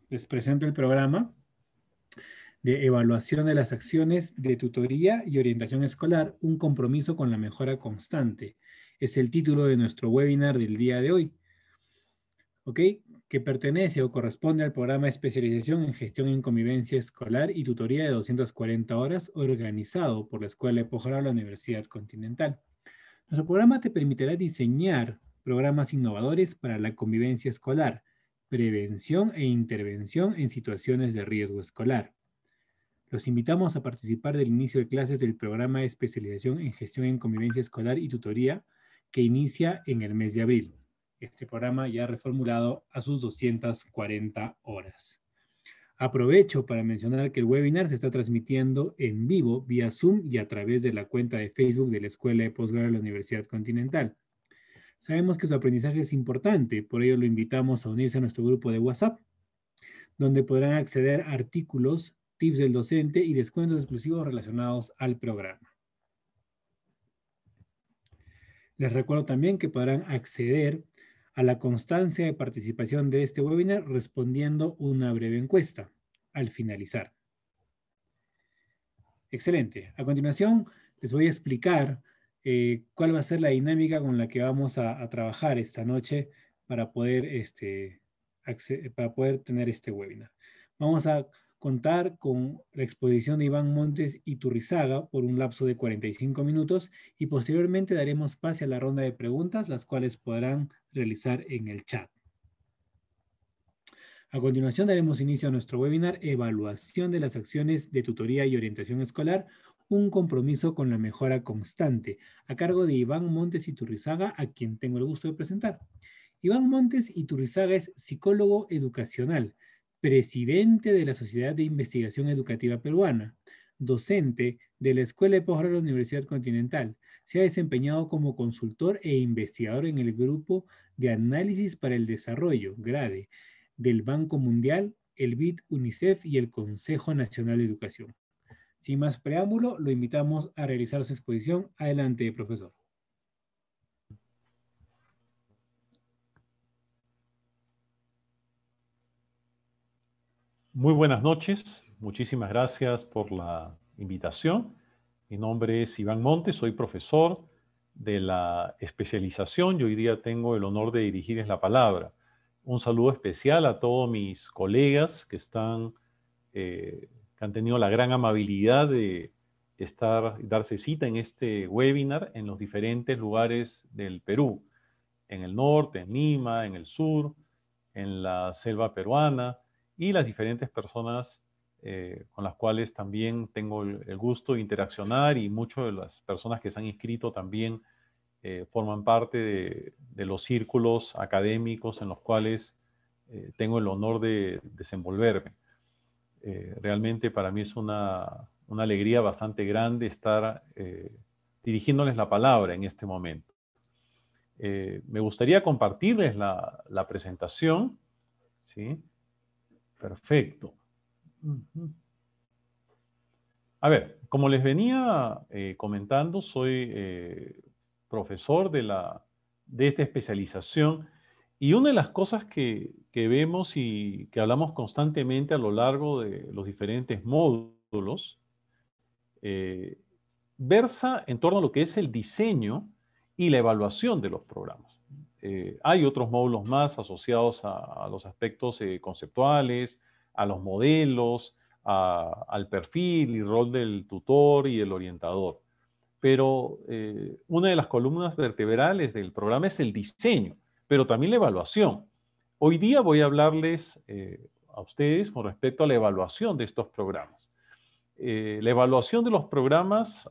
Les presento el programa de evaluación de las acciones de tutoría y orientación escolar, un compromiso con la mejora constante. Es el título de nuestro webinar del día de hoy, ¿ok? Que pertenece o corresponde al programa de especialización en gestión en convivencia escolar y tutoría de 240 horas organizado por la Escuela de Posgrado de la Universidad Continental. Nuestro programa te permitirá diseñar programas innovadores para la convivencia escolar, prevención e intervención en situaciones de riesgo escolar. Los invitamos a participar del inicio de clases del programa de especialización en gestión en convivencia escolar y tutoría que inicia en el mes de abril. Este programa ya reformulado a sus 240 horas. Aprovecho para mencionar que el webinar se está transmitiendo en vivo vía Zoom y a través de la cuenta de Facebook de la Escuela de Posgrado de la Universidad Continental. Sabemos que su aprendizaje es importante, por ello lo invitamos a unirse a nuestro grupo de WhatsApp, donde podrán acceder a artículos, tips del docente y descuentos exclusivos relacionados al programa. Les recuerdo también que podrán acceder a la constancia de participación de este webinar respondiendo una breve encuesta al finalizar. Excelente. A continuación, les voy a explicar cuál va a ser la dinámica con la que vamos a trabajar esta noche para poder, tener este webinar. Vamos a contar con la exposición de Iván Montes Iturrizaga por un lapso de 45 minutos y posteriormente daremos pase a la ronda de preguntas, las cuales podrán realizar en el chat. A continuación daremos inicio a nuestro webinar Evaluación de las acciones de tutoría y orientación escolar, un compromiso con la mejora constante, a cargo de Iván Montes Iturrizaga, a quien tengo el gusto de presentar. Iván Montes Iturrizaga es psicólogo educacional, presidente de la Sociedad de Investigación Educativa Peruana, docente de la Escuela de Posgrado de la Universidad Continental. Se ha desempeñado como consultor e investigador en el Grupo de Análisis para el Desarrollo, GRADE, del Banco Mundial, el BID, UNICEF y el Consejo Nacional de Educación. Sin más preámbulo, lo invitamos a realizar su exposición. Adelante, profesor. Muy buenas noches, muchísimas gracias por la invitación. Mi nombre es Iván Montes, soy profesor de la especialización y hoy día tengo el honor de dirigirles la palabra. Un saludo especial a todos mis colegas que han tenido la gran amabilidad de darse cita en este webinar en los diferentes lugares del Perú, en el norte, en Lima, en el sur, en la selva peruana, y las diferentes personas con las cuales también tengo el gusto de interaccionar, y muchas de las personas que se han inscrito también forman parte de los círculos académicos en los cuales tengo el honor de desenvolverme. Realmente para mí es una alegría bastante grande estar dirigiéndoles la palabra en este momento. Me gustaría compartirles la presentación. ¿Sí? Perfecto. A ver, como les venía comentando, soy profesor de esta especialización, y una de las cosas que vemos y que hablamos constantemente a lo largo de los diferentes módulos versa en torno a lo que es el diseño y la evaluación de los programas. Hay otros módulos más asociados a los aspectos conceptuales, a los modelos, al perfil y rol del tutor y el orientador. Pero una de las columnas vertebrales del programa es el diseño, pero también la evaluación. Hoy día voy a hablarles a ustedes con respecto a la evaluación de estos programas. La evaluación de los programas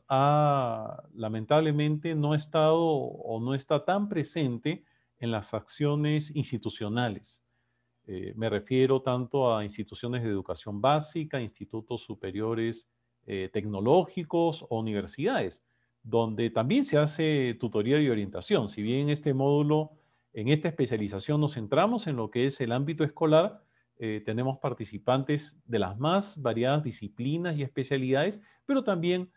lamentablemente no ha estado o no está tan presente en las acciones institucionales. Me refiero tanto a instituciones de educación básica, institutos superiores tecnológicos o universidades, donde también se hace tutoría y orientación. Si bien en este módulo, en esta especialización nos centramos en lo que es el ámbito escolar, tenemos participantes de las más variadas disciplinas y especialidades, pero también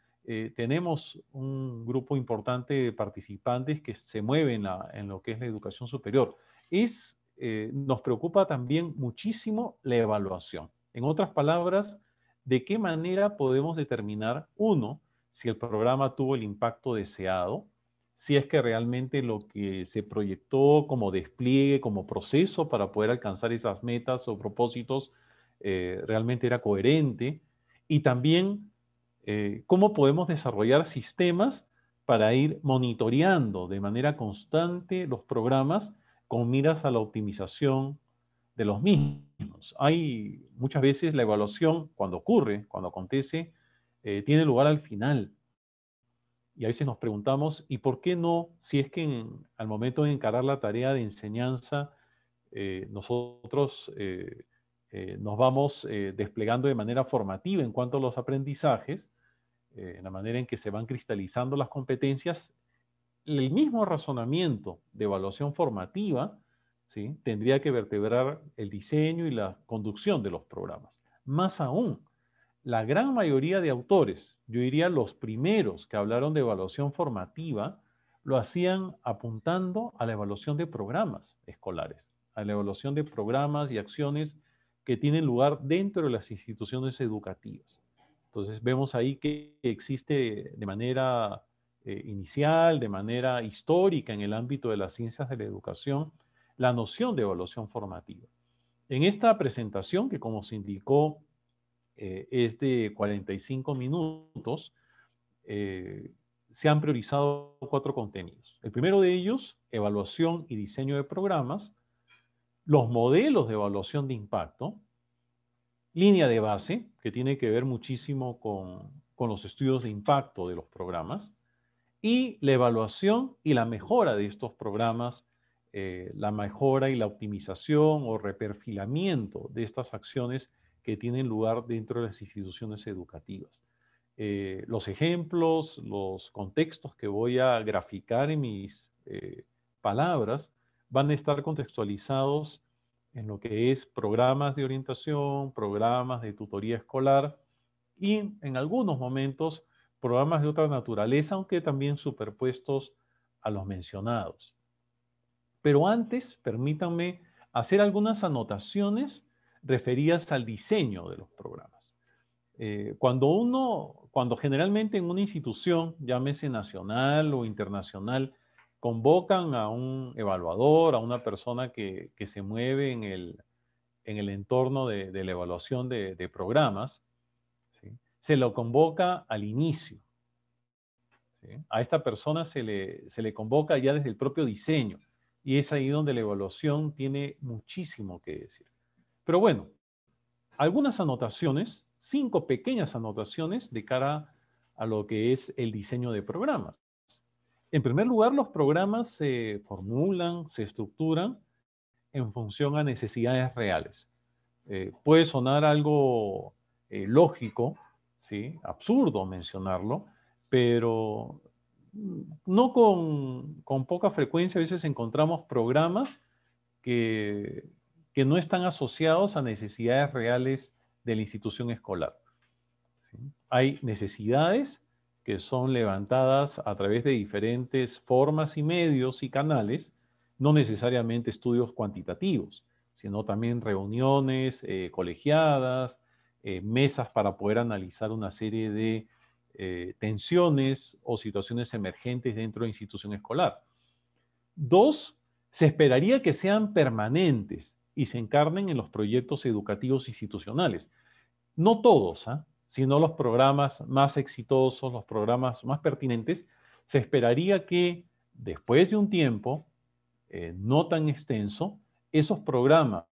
tenemos un grupo importante de participantes que se mueven en lo que es la educación superior. Es nos preocupa también muchísimo la evaluación. En otras palabras, ¿de qué manera podemos determinar, uno, si el programa tuvo el impacto deseado, si es que realmente lo que se proyectó como despliegue, como proceso para poder alcanzar esas metas o propósitos, realmente era coherente? Y también, ¿cómo podemos desarrollar sistemas para ir monitoreando de manera constante los programas con miras a la optimización de los mismos? Hay muchas veces la evaluación, cuando ocurre, cuando acontece, tiene lugar al final. Y a veces nos preguntamos, ¿y por qué no, si es que al momento de encarar la tarea de enseñanza, nosotros nos vamos desplegando de manera formativa en cuanto a los aprendizajes, en la manera en que se van cristalizando las competencias, el mismo razonamiento de evaluación formativa, ¿sí?, tendría que vertebrar el diseño y la conducción de los programas? Más aún, la gran mayoría de autores, yo diría los primeros que hablaron de evaluación formativa, lo hacían apuntando a la evaluación de programas escolares, a la evaluación de programas y acciones que tienen lugar dentro de las instituciones educativas. Entonces vemos ahí que existe de manera inicial, de manera histórica en el ámbito de las ciencias de la educación, la noción de evaluación formativa. En esta presentación, que como se indicó es de 45 minutos, se han priorizado 4 contenidos. El primero de ellos, evaluación y diseño de programas, los modelos de evaluación de impacto, línea de base, que tiene que ver muchísimo con los estudios de impacto de los programas, y la evaluación y la mejora de estos programas, la mejora y la optimización o reperfilamiento de estas acciones que tienen lugar dentro de las instituciones educativas. Los ejemplos, los contextos que voy a graficar en mis palabras van a estar contextualizados en lo que es programas de orientación, programas de tutoría escolar y en algunos momentos programas de otra naturaleza, aunque también superpuestos a los mencionados. Pero antes, permítanme hacer algunas anotaciones referidas al diseño de los programas. Cuando generalmente en una institución, llámese nacional o internacional, convocan a un evaluador, a una persona que se mueve en el entorno de la evaluación de programas, ¿sí?, se lo convoca al inicio, ¿sí? A esta persona se le convoca ya desde el propio diseño, y es ahí donde la evaluación tiene muchísimo que decir. Pero bueno, algunas anotaciones, 5 pequeñas anotaciones de cara a lo que es el diseño de programas. En primer lugar, los programas se formulan, se estructuran en función a necesidades reales. Puede sonar algo lógico, ¿sí?, absurdo mencionarlo, pero no con poca frecuencia a veces encontramos programas que, que no están asociados a necesidades reales de la institución escolar, ¿sí? Hay necesidades que son levantadas a través de diferentes formas y medios y canales, no necesariamente estudios cuantitativos, sino también reuniones colegiadas, mesas para poder analizar una serie de tensiones o situaciones emergentes dentro de la institución escolar. 2, se esperaría que sean permanentes y se encarnen en los proyectos educativos institucionales. No todos, sino los programas más exitosos, los programas más pertinentes, se esperaría que después de un tiempo no tan extenso, esos programas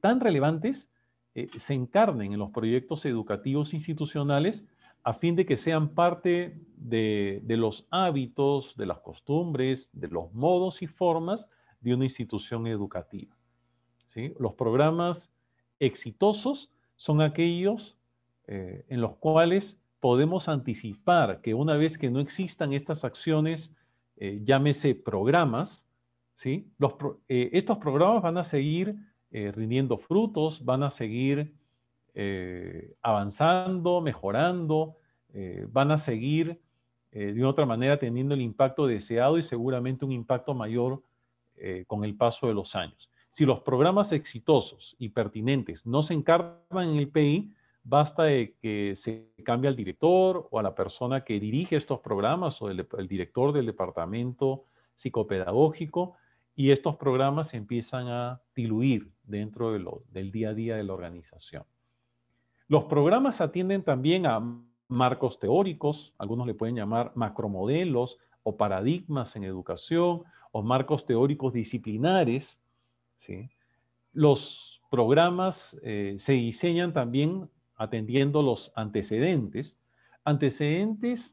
tan relevantes se encarnen en los proyectos educativos institucionales a fin de que sean parte de los hábitos, de las costumbres, de los modos y formas de una institución educativa, ¿sí? Los programas exitosos son aquellos en los cuales podemos anticipar que una vez que no existan estas acciones, llámese programas, ¿sí?, estos programas van a seguir rindiendo frutos, van a seguir avanzando, mejorando, van a seguir de otra manera teniendo el impacto deseado y seguramente un impacto mayor con el paso de los años. Si los programas exitosos y pertinentes no se encargan en el PI, basta de que se cambie al director o a la persona que dirige estos programas o el director del departamento psicopedagógico, y estos programas empiezan a diluir dentro del día a día de la organización. Los programas atienden también a marcos teóricos, algunos le pueden llamar macromodelos o paradigmas en educación, o marcos teóricos disciplinares, ¿sí? Los programas se diseñan también atendiendo los antecedentes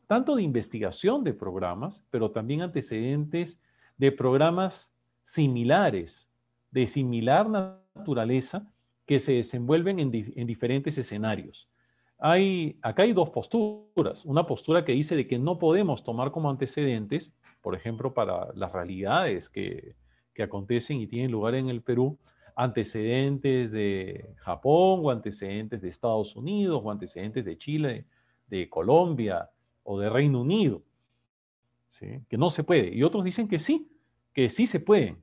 tanto de investigación de programas, pero también antecedentes de programas similares, de similar naturaleza, que se desenvuelven en diferentes escenarios. Acá hay dos posturas. Una postura que dice de que no podemos tomar como antecedentes, por ejemplo, para las realidades que acontecen y tienen lugar en el Perú, antecedentes de Japón o antecedentes de Estados Unidos o antecedentes de Chile, de Colombia o de Reino Unido, ¿sí? Que no se puede. Y otros dicen que sí se puede.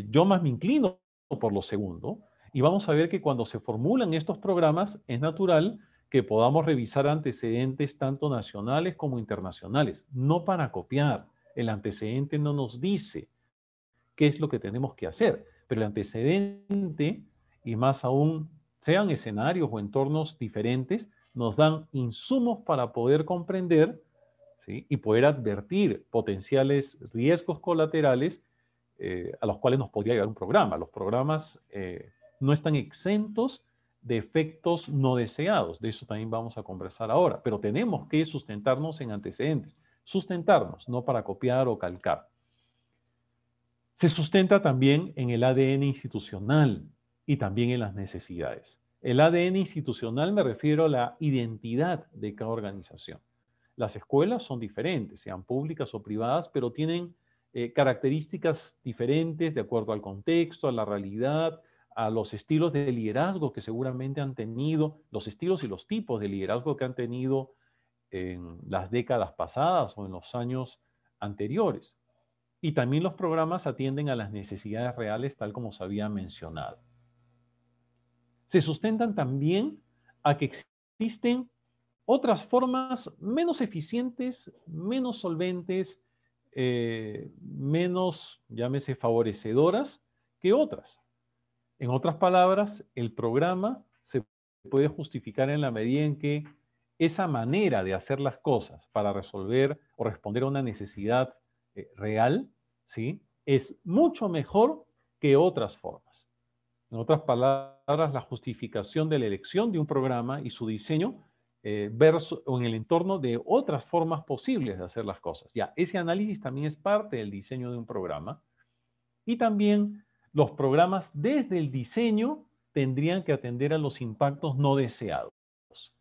Yo más me inclino por lo segundo, y vamos a ver que cuando se formulan estos programas es natural que podamos revisar antecedentes tanto nacionales como internacionales, no para copiar. El antecedente no nos dice qué es lo que tenemos que hacer, pero el antecedente, y más aún sean escenarios o entornos diferentes, nos dan insumos para poder comprender, ¿sí? Y poder advertir potenciales riesgos colaterales a los cuales nos podría llegar un programa. Los programas no están exentos de efectos no deseados. De eso también vamos a conversar ahora. Pero tenemos que sustentarnos en antecedentes. Sustentarnos, no para copiar o calcar. Se sustenta también en el ADN institucional y también en las necesidades. El ADN institucional me refiero a la identidad de cada organización. Las escuelas son diferentes, sean públicas o privadas, pero tienen características diferentes de acuerdo al contexto, a la realidad, a los estilos de liderazgo que seguramente han tenido, los estilos y los tipos de liderazgo que han tenido en las décadas pasadas o en los años anteriores. Y también los programas atienden a las necesidades reales, tal como se había mencionado. Se sustentan también a que existen otras formas menos eficientes, menos solventes, menos, llámese, favorecedoras que otras. En otras palabras, el programa se puede justificar en la medida en que esa manera de hacer las cosas para resolver o responder a una necesidad real, ¿sí? Es mucho mejor que otras formas. En otras palabras, la justificación de la elección de un programa y su diseño o en el entorno de otras formas posibles de hacer las cosas. Ya, ese análisis también es parte del diseño de un programa. Y también los programas desde el diseño tendrían que atender a los impactos no deseados.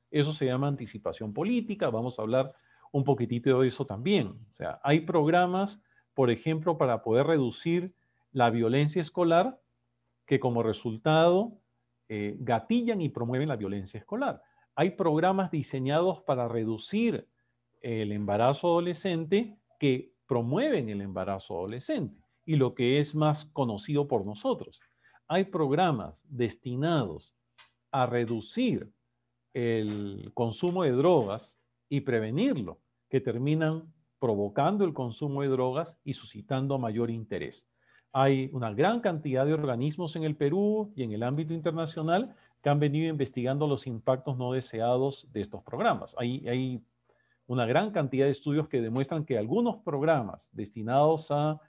Eso se llama anticipación política. Vamos a hablar un poquitito de eso también. O sea, hay programas, por ejemplo, para poder reducir la violencia escolar que como resultado gatillan y promueven la violencia escolar. Hay programas diseñados para reducir el embarazo adolescente que promueven el embarazo adolescente y lo que es más conocido por nosotros. Hay programas destinados a reducir el consumo de drogas y prevenirlo, que terminan provocando el consumo de drogas y suscitando mayor interés. Hay una gran cantidad de organismos en el Perú y en el ámbito internacional que han venido investigando los impactos no deseados de estos programas. Hay una gran cantidad de estudios que demuestran que algunos programas destinados a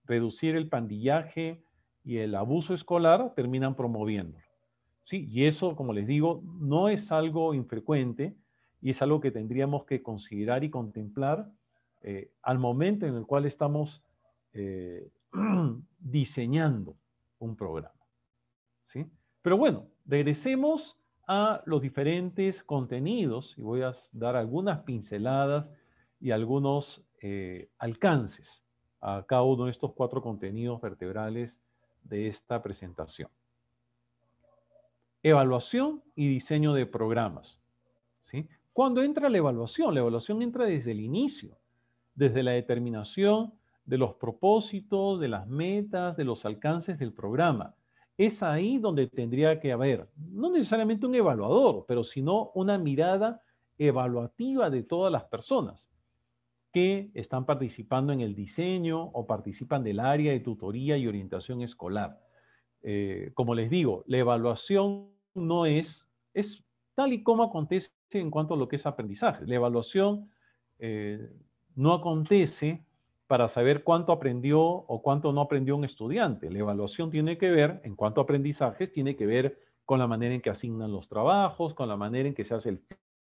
reducir el pandillaje y el abuso escolar terminan promoviéndolo. Sí, y eso, como les digo, no es algo infrecuente y es algo que tendríamos que considerar y contemplar al momento en el cual estamos diseñando un programa. ¿Sí? Pero bueno, regresemos a los diferentes contenidos y voy a dar algunas pinceladas y algunos alcances a cada uno de estos 4 contenidos vertebrales de esta presentación. Evaluación y diseño de programas. ¿Sí? ¿Cuándo entra la evaluación? La evaluación entra desde el inicio, desde la determinación de los propósitos, de las metas, de los alcances del programa. Es ahí donde tendría que haber, no necesariamente un evaluador, pero sino una mirada evaluativa de todas las personas que están participando en el diseño o participan del área de tutoría y orientación escolar. Como les digo, la evaluación no es tal y como acontece en cuanto a lo que es aprendizaje. La evaluación no acontece para saber cuánto aprendió o cuánto no aprendió un estudiante. La evaluación tiene que ver, en cuanto a aprendizajes, tiene que ver con la manera en que asignan los trabajos, con la manera en que se hace el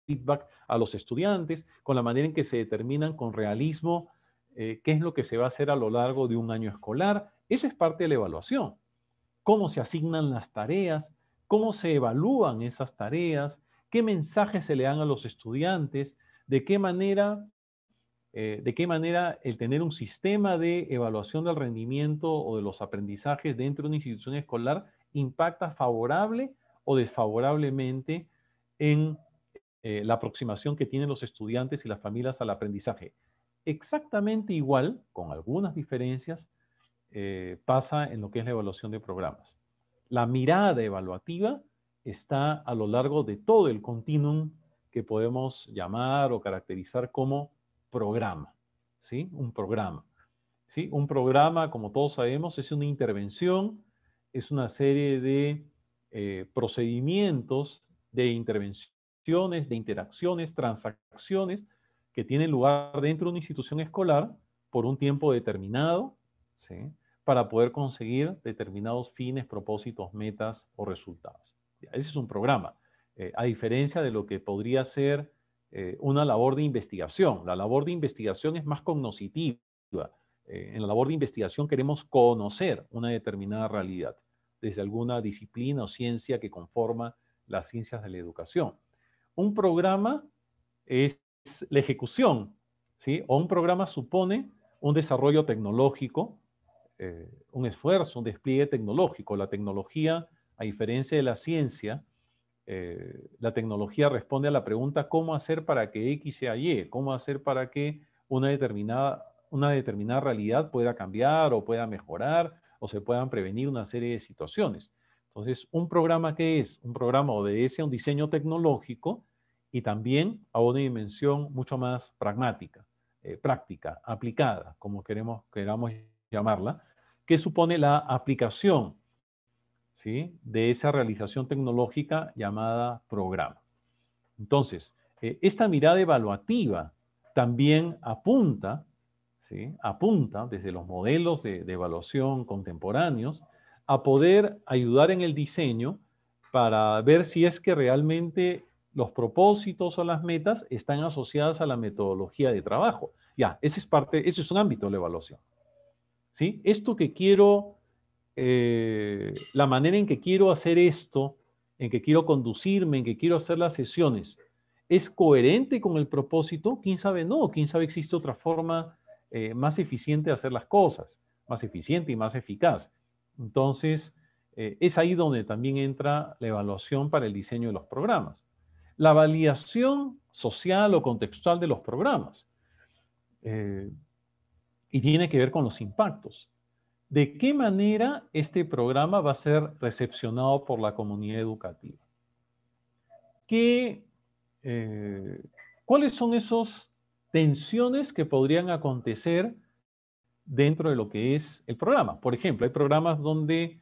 feedback a los estudiantes, con la manera en que se determinan con realismo qué es lo que se va a hacer a lo largo de un año escolar. Eso es parte de la evaluación. Cómo se asignan las tareas, cómo se evalúan esas tareas, qué mensajes se le dan a los estudiantes, de qué manera el tener un sistema de evaluación del rendimiento o de los aprendizajes dentro de una institución escolar impacta favorable o desfavorablemente en la aproximación que tienen los estudiantes y las familias al aprendizaje. Exactamente igual, con algunas diferencias, pasa en lo que es la evaluación de programas. La mirada evaluativa está a lo largo de todo el continuum que podemos llamar o caracterizar como programa, ¿sí? Un programa, ¿sí? Un programa, como todos sabemos, es una intervención, es una serie de procedimientos de intervenciones, de interacciones, transacciones que tienen lugar dentro de una institución escolar por un tiempo determinado, ¿sí? Para poder conseguir determinados fines, propósitos, metas o resultados. Ese es un programa, a diferencia de lo que podría ser una labor de investigación. La labor de investigación es más cognoscitiva. En la labor de investigación queremos conocer una determinada realidad desde alguna disciplina o ciencia que conforma las ciencias de la educación. Un programa es la ejecución, ¿sí? O un programa supone un desarrollo tecnológico, un esfuerzo, un despliegue tecnológico. La tecnología, a diferencia de la ciencia, la tecnología responde a la pregunta ¿cómo hacer para que X sea Y? ¿Cómo hacer para que una determinada realidad pueda cambiar o pueda mejorar o se puedan prevenir una serie de situaciones? Entonces, ¿un programa qué es? Un programa obedece a un diseño tecnológico y también a una dimensión mucho más pragmática, práctica, aplicada, como queramos llamarla, que supone la aplicación, ¿sí? De esa realización tecnológica llamada programa. Entonces, esta mirada evaluativa también apunta, ¿sí? Apunta desde los modelos de evaluación contemporáneos a poder ayudar en el diseño para ver si es que realmente los propósitos o las metas están asociadas a la metodología de trabajo. Ya, ese es un ámbito de la evaluación. ¿Sí? Esto que quiero, la manera en que quiero hacer esto, en que quiero conducirme, en que quiero hacer las sesiones, ¿es coherente con el propósito? ¿Quién sabe no? ¿Quién sabe existe otra forma más eficiente de hacer las cosas? Más eficiente y más eficaz. Entonces, es ahí donde también entra la evaluación para el diseño de los programas. La validación social o contextual de los programas. Y tiene que ver con los impactos. ¿De qué manera este programa va a ser recepcionado por la comunidad educativa? ¿Qué, ¿Cuáles son esas tensiones que podrían acontecer dentro de lo que es el programa? Por ejemplo, hay programas donde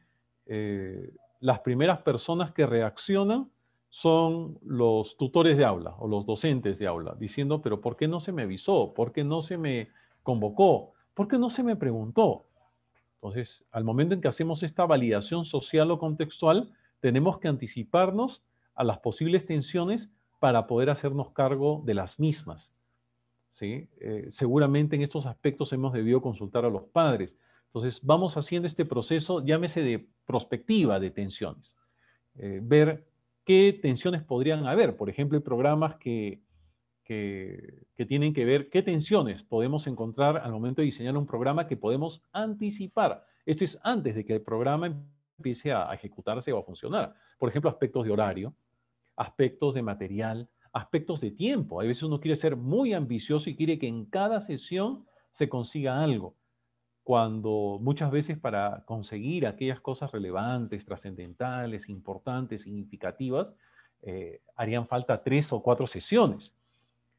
las primeras personas que reaccionan son los tutores de aula o los docentes de aula, diciendo, pero ¿por qué no se me avisó? ¿Por qué no se me convocó? ¿Por qué no se me preguntó? Entonces, al momento en que hacemos esta validación social o contextual, tenemos que anticiparnos a las posibles tensiones para poder hacernos cargo de las mismas. ¿Sí? Seguramente en estos aspectos hemos debido consultar a los padres. Entonces, vamos haciendo este proceso, llámese de prospectiva de tensiones. Ver qué tensiones podrían haber. Por ejemplo, hay programas que tienen que ver qué tensiones podemos encontrar al momento de diseñar un programa que podemos anticipar. Esto es antes de que el programa empiece a ejecutarse o a funcionar. Por ejemplo, aspectos de horario, aspectos de material, aspectos de tiempo. A veces uno quiere ser muy ambicioso y quiere que en cada sesión se consiga algo. cuando muchas veces para conseguir aquellas cosas relevantes, trascendentales, importantes, significativas, harían falta 3 o 4 sesiones.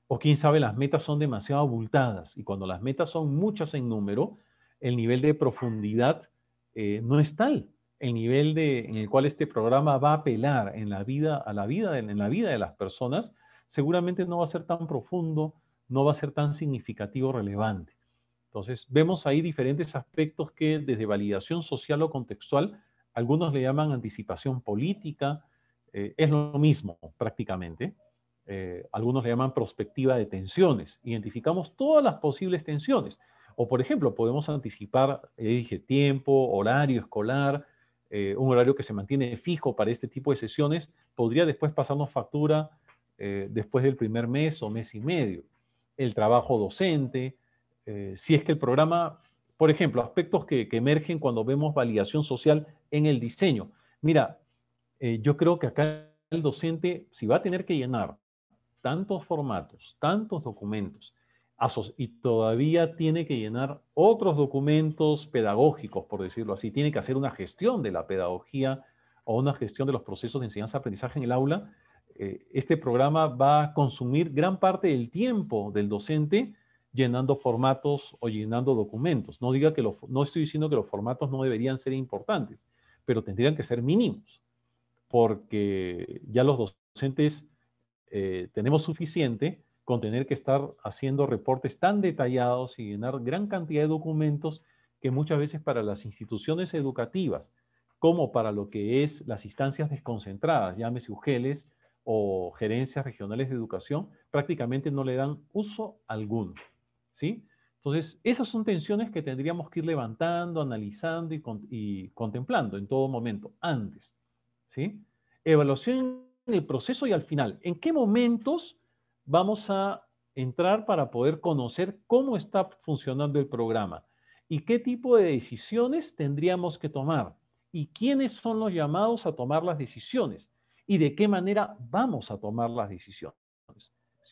O quién sabe, las metas son demasiado abultadas y cuando las metas son muchas en número, el nivel de profundidad no es tal. El nivel en el cual este programa va a apelar en la vida, en la vida de las personas, seguramente no va a ser tan profundo, no va a ser tan significativo, relevante. Entonces, vemos ahí diferentes aspectos que desde validación social o contextual, algunos le llaman anticipación política, es lo mismo prácticamente. Algunos le llaman prospectiva de tensiones. Identificamos todas las posibles tensiones. O, por ejemplo, podemos anticipar, dije, tiempo, horario escolar, un horario que se mantiene fijo para este tipo de sesiones, podría después pasarnos factura después del primer mes o mes y medio. El trabajo docente, si es que el programa, por ejemplo, aspectos que emergen cuando vemos validación social en el diseño. Mira, yo creo que acá el docente, si va a tener que llenar tantos formatos, tantos documentos, y todavía tiene que llenar otros documentos pedagógicos, por decirlo así, tiene que hacer una gestión de la pedagogía o una gestión de los procesos de enseñanza-aprendizaje en el aula, este programa va a consumir gran parte del tiempo del docente llenando formatos o llenando documentos. No estoy diciendo que los formatos no deberían ser importantes, pero tendrían que ser mínimos, porque ya los docentes tenemos suficiente con tener que estar haciendo reportes tan detallados y llenar gran cantidad de documentos que muchas veces para las instituciones educativas, como para lo que es las instancias desconcentradas, llámese UGELES o gerencias regionales de educación, prácticamente no le dan uso alguno, ¿sí? Entonces, esas son tensiones que tendríamos que ir levantando, analizando y contemplando en todo momento, antes, ¿sí? Evaluación en el proceso y al final. ¿En qué momentos vamos a entrar para poder conocer cómo está funcionando el programa? ¿Y qué tipo de decisiones tendríamos que tomar? ¿Y quiénes son los llamados a tomar las decisiones? ¿Y de qué manera vamos a tomar las decisiones?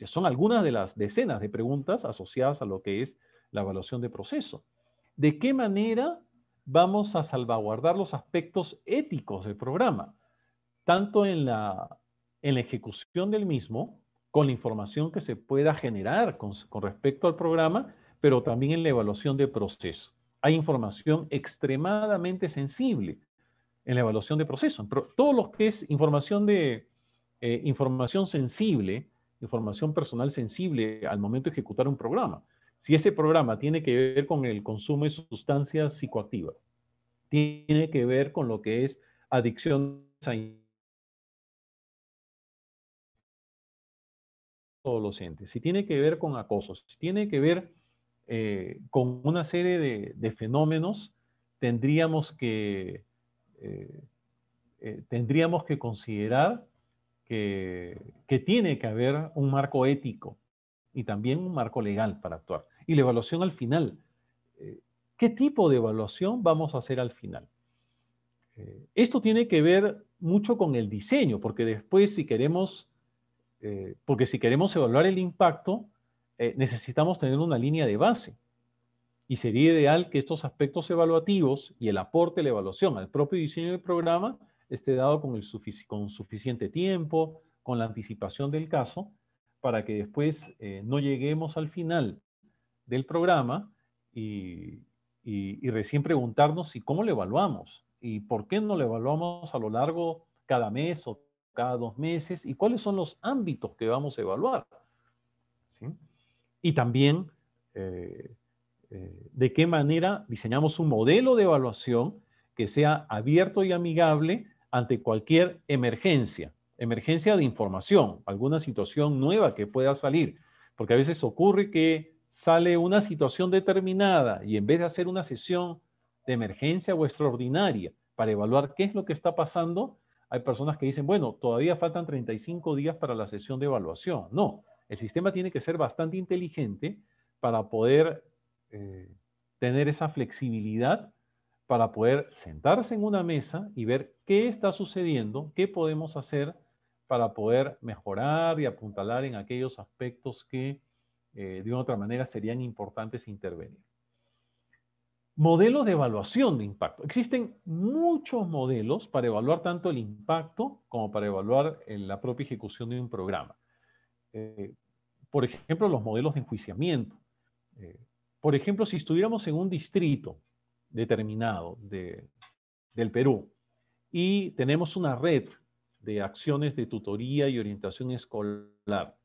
Son algunas de las decenas de preguntas asociadas a lo que es la evaluación de proceso. ¿De qué manera vamos a salvaguardar los aspectos éticos del programa? Tanto en la ejecución del mismo, con la información que se pueda generar con respecto al programa, pero también en la evaluación de proceso. Hay información extremadamente sensible en la evaluación de proceso. Todo lo que es información sensible, información personal sensible al momento de ejecutar un programa. Si ese programa tiene que ver con el consumo de sustancias psicoactivas, tiene que ver con lo que es adicción a docentes, si tiene que ver con acoso, si tiene que ver con una serie de fenómenos, tendríamos que, eh, tendríamos que considerar que tiene que haber un marco ético y también un marco legal para actuar. Y la evaluación al final, eh, ¿qué tipo de evaluación vamos a hacer al final? Esto tiene que ver mucho con el diseño, porque después porque si queremos evaluar el impacto, necesitamos tener una línea de base. Y sería ideal que estos aspectos evaluativos y el aporte de la evaluación al propio diseño del programa esté dado con suficiente tiempo, con la anticipación del caso, para que después no lleguemos al final del programa y, y recién preguntarnos si cómo lo evaluamos y por qué no lo evaluamos a lo largo cada mes o cada 2 meses y cuáles son los ámbitos que vamos a evaluar. ¿Sí? Y también de qué manera diseñamos un modelo de evaluación que sea abierto y amigable ante cualquier emergencia, emergencia de información, alguna situación nueva que pueda salir, porque a veces ocurre que sale una situación determinada y en vez de hacer una sesión de emergencia o extraordinaria para evaluar qué es lo que está pasando, hay personas que dicen, bueno, todavía faltan 35 días para la sesión de evaluación. No, el sistema tiene que ser bastante inteligente para poder eh, tener esa flexibilidad para poder sentarse en una mesa y ver qué está sucediendo, qué podemos hacer para poder mejorar y apuntalar en aquellos aspectos que de una otra manera serían importantes intervenir. Modelos de evaluación de impacto. Existen muchos modelos para evaluar tanto el impacto como para evaluar la propia ejecución de un programa. Por ejemplo, los modelos de enjuiciamiento. Por ejemplo, si estuviéramos en un distrito determinado del Perú y tenemos una red de acciones de tutoría y orientación escolar,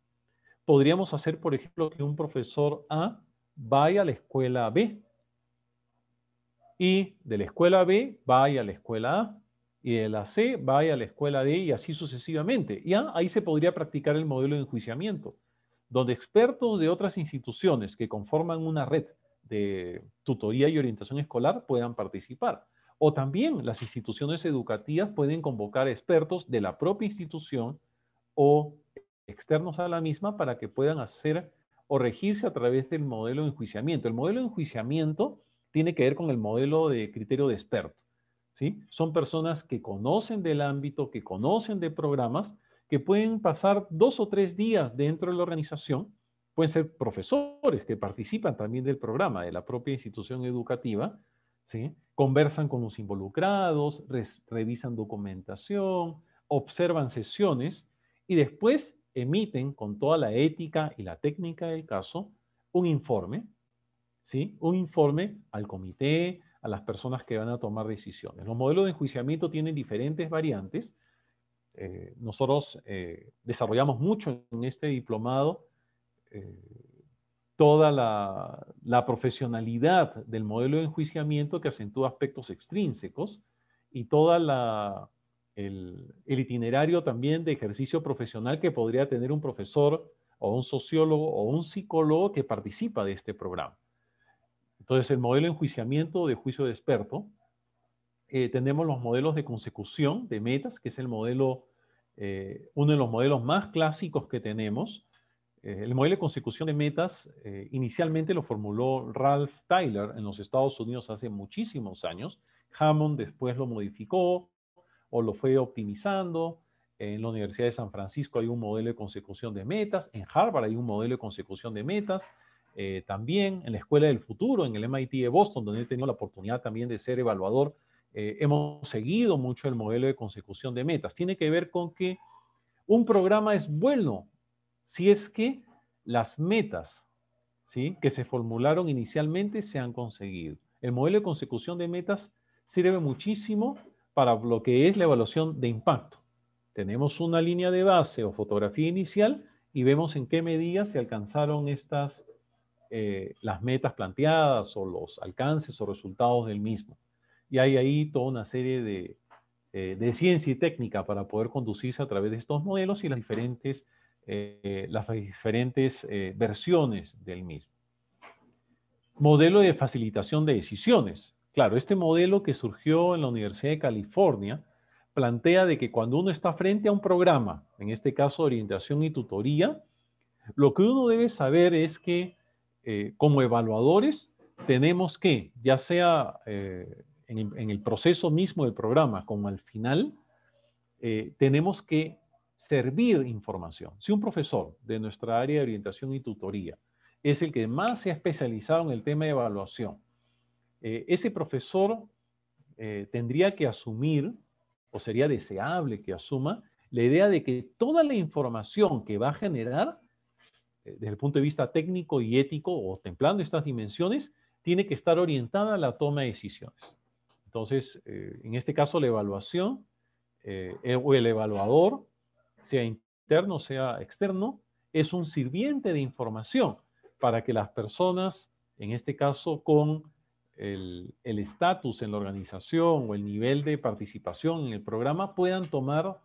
podríamos hacer, por ejemplo, que un profesor A vaya a la escuela B y de la escuela B vaya a la escuela A y de la C vaya a la escuela D y así sucesivamente. Ya ahí se podría practicar el modelo de enjuiciamiento, donde expertos de otras instituciones que conforman una red de tutoría y orientación escolar puedan participar. O también las instituciones educativas pueden convocar expertos de la propia institución o externos a la misma para que puedan hacer o regirse a través del modelo de enjuiciamiento. El modelo de enjuiciamiento tiene que ver con el modelo de criterio de experto, ¿sí? Son personas que conocen del ámbito, que conocen de programas, que pueden pasar 2 o 3 días dentro de la organización, pueden ser profesores que participan también del programa, de la propia institución educativa, ¿sí? Conversan con los involucrados, revisan documentación, observan sesiones y después emiten con toda la ética y la técnica del caso un informe, ¿sí? Un informe al comité, a las personas que van a tomar decisiones. Los modelos de enjuiciamiento tienen diferentes variantes. Nosotros desarrollamos mucho en este diplomado eh, toda la profesionalidad del modelo de enjuiciamiento que acentúa aspectos extrínsecos y toda el itinerario también de ejercicio profesional que podría tener un profesor o un sociólogo o un psicólogo que participa de este programa. Entonces, el modelo de enjuiciamiento de juicio de experto, tenemos los modelos de consecución de metas, que es el modelo, uno de los modelos más clásicos que tenemos. El modelo de consecución de metas inicialmente lo formuló Ralph Tyler en los Estados Unidos hace muchísimos años. Hammond después lo modificó o lo fue optimizando. En la Universidad de San Francisco hay un modelo de consecución de metas. En Harvard hay un modelo de consecución de metas. También en la Escuela del Futuro, en el MIT de Boston, donde he tenido la oportunidad también de ser evaluador, hemos seguido mucho el modelo de consecución de metas. Tiene que ver con que un programa es bueno si es que las metas, ¿sí?, que se formularon inicialmente se han conseguido. El modelo de consecución de metas sirve muchísimo para lo que es la evaluación de impacto. Tenemos una línea de base o fotografía inicial y vemos en qué medida se alcanzaron las metas planteadas o los alcances o resultados del mismo. Y hay ahí toda una serie de ciencia y técnica para poder conducirse a través de estos modelos y las diferentes versiones del mismo. Modelo de facilitación de decisiones. Claro, este modelo que surgió en la Universidad de California plantea de que cuando uno está frente a un programa, en este caso orientación y tutoría, lo que uno debe saber es que como evaluadores tenemos que, ya sea en el proceso mismo del programa como al final, tenemos que servir información. Si un profesor de nuestra área de orientación y tutoría es el que más se ha especializado en el tema de evaluación, ese profesor tendría que asumir, o sería deseable que asuma, la idea de que toda la información que va a generar, desde el punto de vista técnico y ético, o templando estas dimensiones, tiene que estar orientada a la toma de decisiones. Entonces, en este caso, la evaluación o el evaluador, sea interno, sea externo, es un sirviente de información para que las personas, en este caso con el estatus en la organización o el nivel de participación en el programa, puedan tomar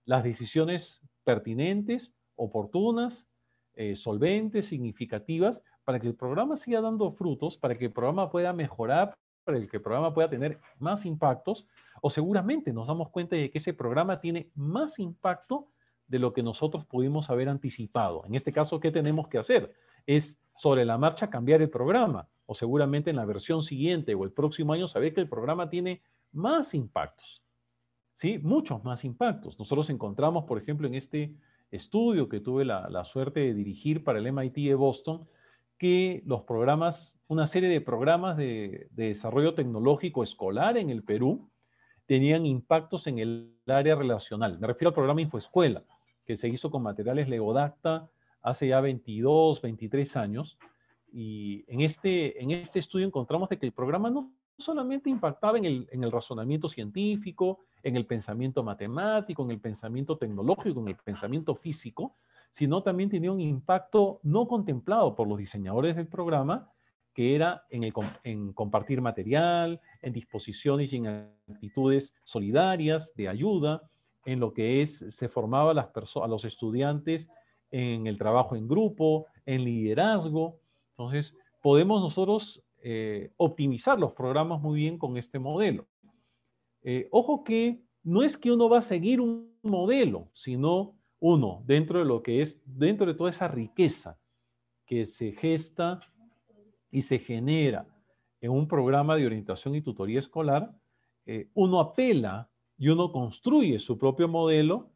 las decisiones pertinentes, oportunas, solventes, significativas, para que el programa siga dando frutos, para que el programa pueda mejorar, para que el programa pueda tener más impactos, o seguramente nos damos cuenta de que ese programa tiene más impacto de lo que nosotros pudimos haber anticipado. En este caso, ¿qué tenemos que hacer? Es sobre la marcha cambiar el programa, o seguramente en la versión siguiente o el próximo año saber que el programa tiene más impactos, ¿sí? Muchos más impactos. Nosotros encontramos, por ejemplo, en este estudio que tuve la suerte de dirigir para el MIT de Boston, que los programas una serie de programas de desarrollo tecnológico escolar en el Perú tenían impactos en el área relacional. Me refiero al programa Infoescuela, que se hizo con materiales Legodacta hace ya 22, 23 años. Y en este estudio encontramos de que el programa no solamente impactaba en el razonamiento científico, en el pensamiento matemático, en el pensamiento tecnológico, en el pensamiento físico, sino también tenía un impacto no contemplado por los diseñadores del programa, que era en compartir material, en disposiciones y en actitudes solidarias de ayuda, en lo que se formaba a los estudiantes en el trabajo en grupo, en liderazgo. Entonces, podemos nosotros optimizar los programas muy bien con este modelo. Ojo que no es que uno va a seguir un modelo, sino uno, dentro de toda esa riqueza que se gesta y se genera en un programa de orientación y tutoría escolar, uno apela y uno construye su propio modelo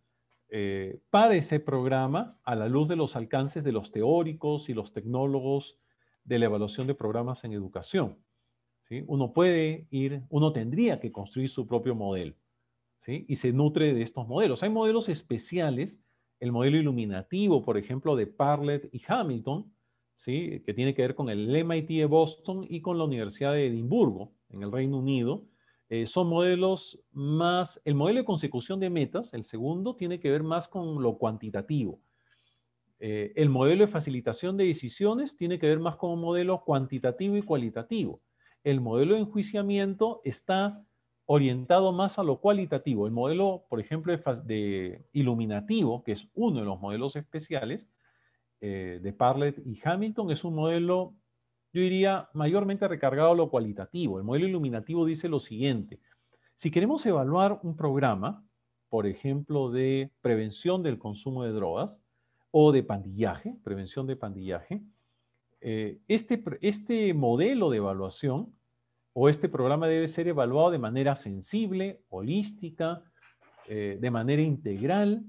para ese programa a la luz de los alcances de los teóricos y los tecnólogos de la evaluación de programas en educación. ¿Sí? Uno tendría que construir su propio modelo, ¿sí? Y se nutre de estos modelos. Hay modelos especiales, el modelo iluminativo, por ejemplo, de Parlett y Hamilton, ¿sí? Que tiene que ver con el MIT de Boston y con la Universidad de Edimburgo, en el Reino Unido. Son modelos más, el modelo de consecución de metas, el segundo, tiene que ver más con lo cuantitativo. El modelo de facilitación de decisiones tiene que ver más con un modelo cuantitativo y cualitativo. El modelo de enjuiciamiento está orientado más a lo cualitativo. El modelo, por ejemplo, de iluminativo, que es uno de los modelos especiales de Parlett y Hamilton, es un modelo, yo diría, mayormente recargado a lo cualitativo. El modelo iluminativo dice lo siguiente: si queremos evaluar un programa, por ejemplo, de prevención del consumo de drogas o de pandillaje, prevención de pandillaje, este modelo de evaluación o este programa debe ser evaluado de manera sensible, holística, de manera integral,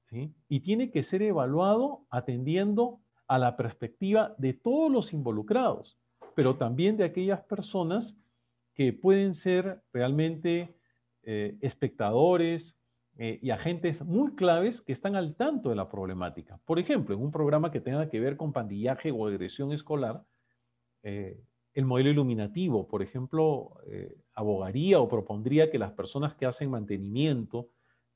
¿sí? Y tiene que ser evaluado atendiendo a la perspectiva de todos los involucrados, pero también de aquellas personas que pueden ser realmente espectadores y agentes muy claves que están al tanto de la problemática. Por ejemplo, en un programa que tenga que ver con pandillaje o agresión escolar, el modelo iluminativo, por ejemplo, abogaría o propondría que las personas que hacen mantenimiento,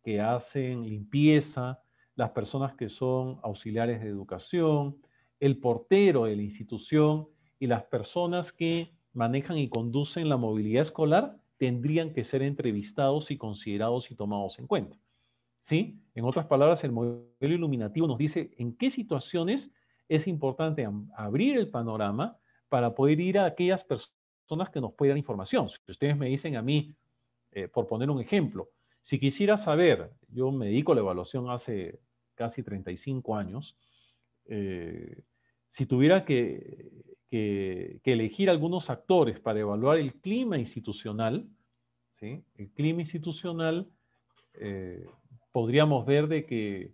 que hacen limpieza, las personas que son auxiliares de educación, el portero de la institución y las personas que manejan y conducen la movilidad escolar tendrían que ser entrevistados y considerados y tomados en cuenta. ¿Sí? En otras palabras, el modelo iluminativo nos dice en qué situaciones es importante abrir el panorama para poder ir a aquellas personas que nos puedan dar información. Si ustedes me dicen a mí, por poner un ejemplo, si quisiera saber, yo me dedico a la evaluación hace casi 35 años, si tuviera que elegir algunos actores para evaluar el clima institucional, ¿sí? El clima institucional, podríamos ver de que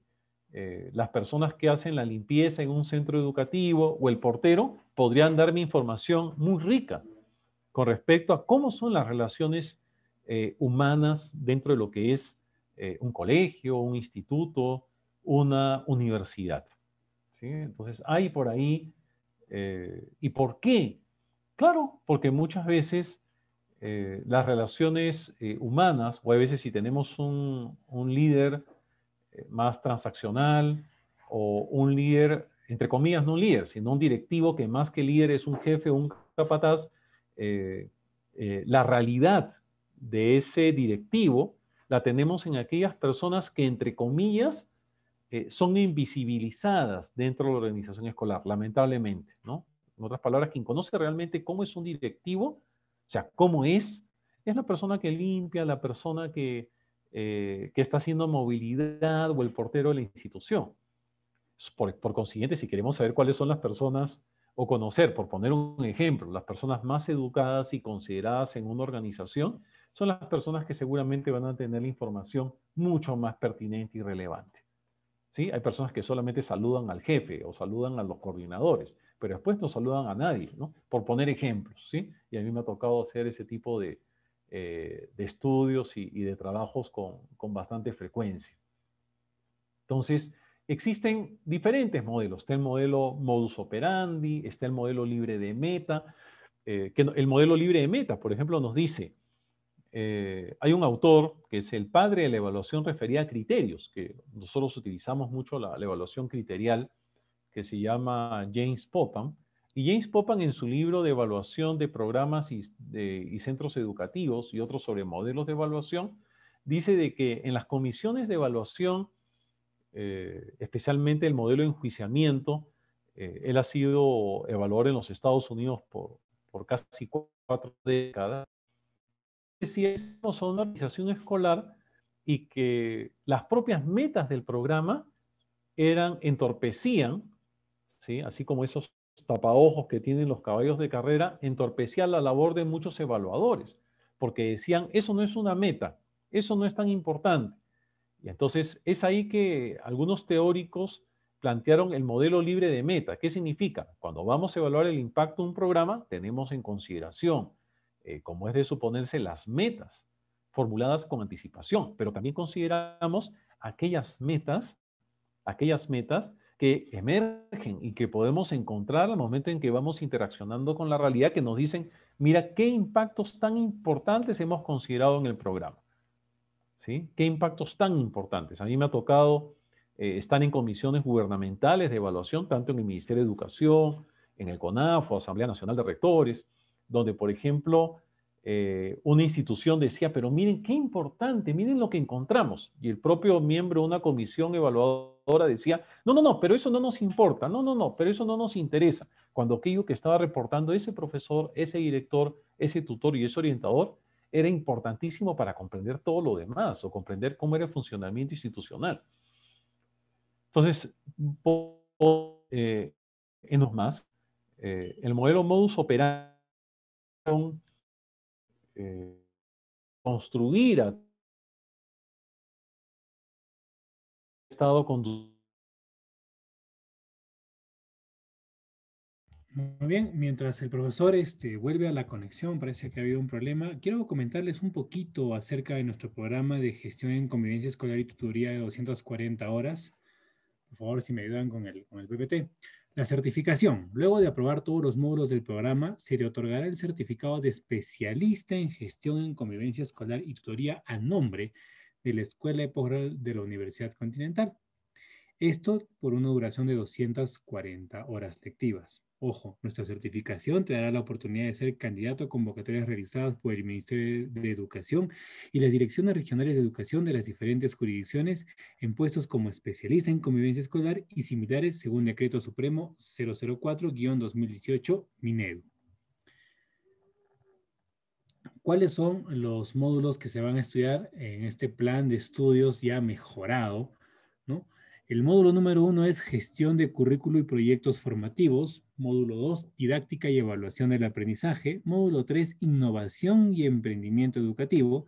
las personas que hacen la limpieza en un centro educativo o el portero podrían darme información muy rica con respecto a cómo son las relaciones humanas dentro de lo que es un colegio, un instituto, una universidad. ¿Sí? Entonces, hay por ahí, ¿y por qué? Claro, porque muchas veces las relaciones humanas, o a veces si tenemos un líder más transaccional o un líder, entre comillas, no un líder, sino un directivo que más que líder es un jefe o un capataz, la realidad de ese directivo la tenemos en aquellas personas que, entre comillas, son invisibilizadas dentro de la organización escolar, lamentablemente, ¿no? En otras palabras, quien conoce realmente cómo es un directivo, o sea, cómo es la persona que limpia, la persona que está haciendo movilidad o el portero de la institución. Por consiguiente, si queremos saber cuáles son las personas o conocer, por poner un ejemplo, las personas más educadas y consideradas en una organización, son las personas que seguramente van a tener la información mucho más pertinente y relevante. ¿sí? Hay personas que solamente saludan al jefe o saludan a los coordinadores, pero después no saludan a nadie, ¿no? Por poner ejemplos, ¿sí? Y a mí me ha tocado hacer ese tipo de estudios y de trabajos con bastante frecuencia. Entonces, existen diferentes modelos. Está el modelo modus operandi, está el modelo libre de meta. El modelo libre de meta, por ejemplo, nos dice, hay un autor que es el padre de la evaluación referida a criterios, que nosotros utilizamos mucho la evaluación criterial, que se llama James Popham. Y James Popham, en su libro de evaluación de programas y centros educativos y otros sobre modelos de evaluación, dice de que en las comisiones de evaluación, especialmente el modelo de enjuiciamiento, él ha sido evaluador en los Estados Unidos por casi 4 décadas. Si es una organización escolar y que las propias metas del programa entorpecían, ¿sí? Así como esos tapaojos que tienen los caballos de carrera, entorpecían la labor de muchos evaluadores, porque decían, eso no es una meta, eso no es tan importante. Y entonces es ahí que algunos teóricos plantearon el modelo libre de meta. ¿Qué significa? Cuando vamos a evaluar el impacto de un programa, tenemos en consideración, como es de suponerse, las metas formuladas con anticipación, pero también consideramos aquellas metas que emergen y que podemos encontrar al momento en que vamos interaccionando con la realidad, que nos dicen, mira, qué impactos tan importantes hemos considerado en el programa. ¿Sí? ¿Qué impactos tan importantes? A mí me ha tocado estar en comisiones gubernamentales de evaluación, tanto en el Ministerio de Educación, en el CONAFO, Asamblea Nacional de Rectores, donde, por ejemplo, una institución decía, pero miren qué importante, miren lo que encontramos. Y el propio miembro de una comisión evaluadora decía, no, no, no, pero eso no nos importa, no, no, no, pero eso no nos interesa. Cuando aquello que estaba reportando ese profesor, ese director, ese tutor y ese orientador era importantísimo para comprender todo lo demás o comprender cómo era el funcionamiento institucional. Entonces, en los más, el modelo modus operandi, eh, construir a estado conducido. Muy bien, mientras el profesor vuelve a la conexión, parece que ha habido un problema. Quiero comentarles un poquito acerca de nuestro programa de gestión en convivencia escolar y tutoría de 240 horas. Por favor, si me ayudan con el PPT. La certificación. Luego de aprobar todos los módulos del programa, se te otorgará el certificado de especialista en gestión en convivencia escolar y tutoría a nombre de la Escuela de Posgrado de la Universidad Continental. Esto por una duración de 240 horas lectivas. Ojo, nuestra certificación te dará la oportunidad de ser candidato a convocatorias realizadas por el Ministerio de Educación y las direcciones regionales de educación de las diferentes jurisdicciones en puestos como especialista en convivencia escolar y similares según Decreto Supremo 004-2018 Minedu. ¿Cuáles son los módulos que se van a estudiar en este plan de estudios ya mejorado, ¿no? El módulo número 1 es gestión de currículo y proyectos formativos. Módulo 2, didáctica y evaluación del aprendizaje. Módulo 3, innovación y emprendimiento educativo.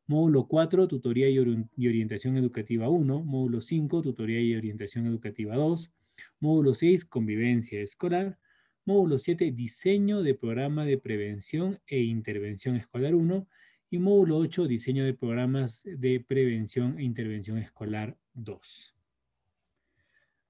Módulo 4, tutoría y orientación educativa 1. Módulo 5, tutoría y orientación educativa 2. Módulo 6, convivencia escolar. Módulo 7, diseño de programa de prevención e intervención escolar 1. Y módulo 8, diseño de programas de prevención e intervención escolar 2.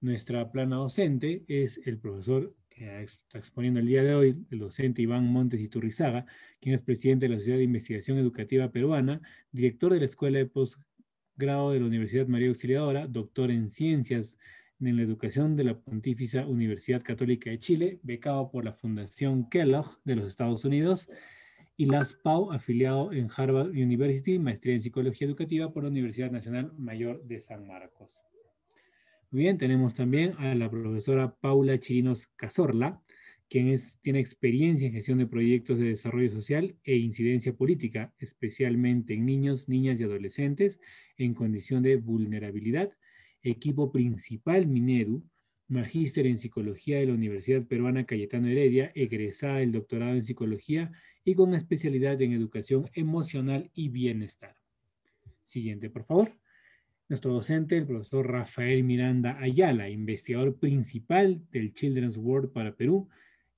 Nuestra plana docente es el profesor que está exponiendo el día de hoy, el docente Iván Montes Iturrizaga, quien es presidente de la Sociedad de Investigación Educativa Peruana, director de la Escuela de Postgrado de la Universidad María Auxiliadora, doctor en Ciencias en la Educación de la Pontificia Universidad Católica de Chile, becado por la Fundación Kellogg de los Estados Unidos, y Las Pau, afiliado en Harvard University, maestría en Psicología Educativa por la Universidad Nacional Mayor de San Marcos. Muy bien, tenemos también a la profesora Paula Chirinos Cazorla, quien tiene experiencia en gestión de proyectos de desarrollo social e incidencia política, especialmente en niños, niñas y adolescentes en condición de vulnerabilidad. Equipo principal Minedu, magíster en psicología de la Universidad Peruana Cayetano Heredia, egresada del doctorado en psicología y con especialidad en educación emocional y bienestar. Siguiente, por favor. Nuestro docente, el profesor Rafael Miranda Ayala, investigador principal del Children's World para Perú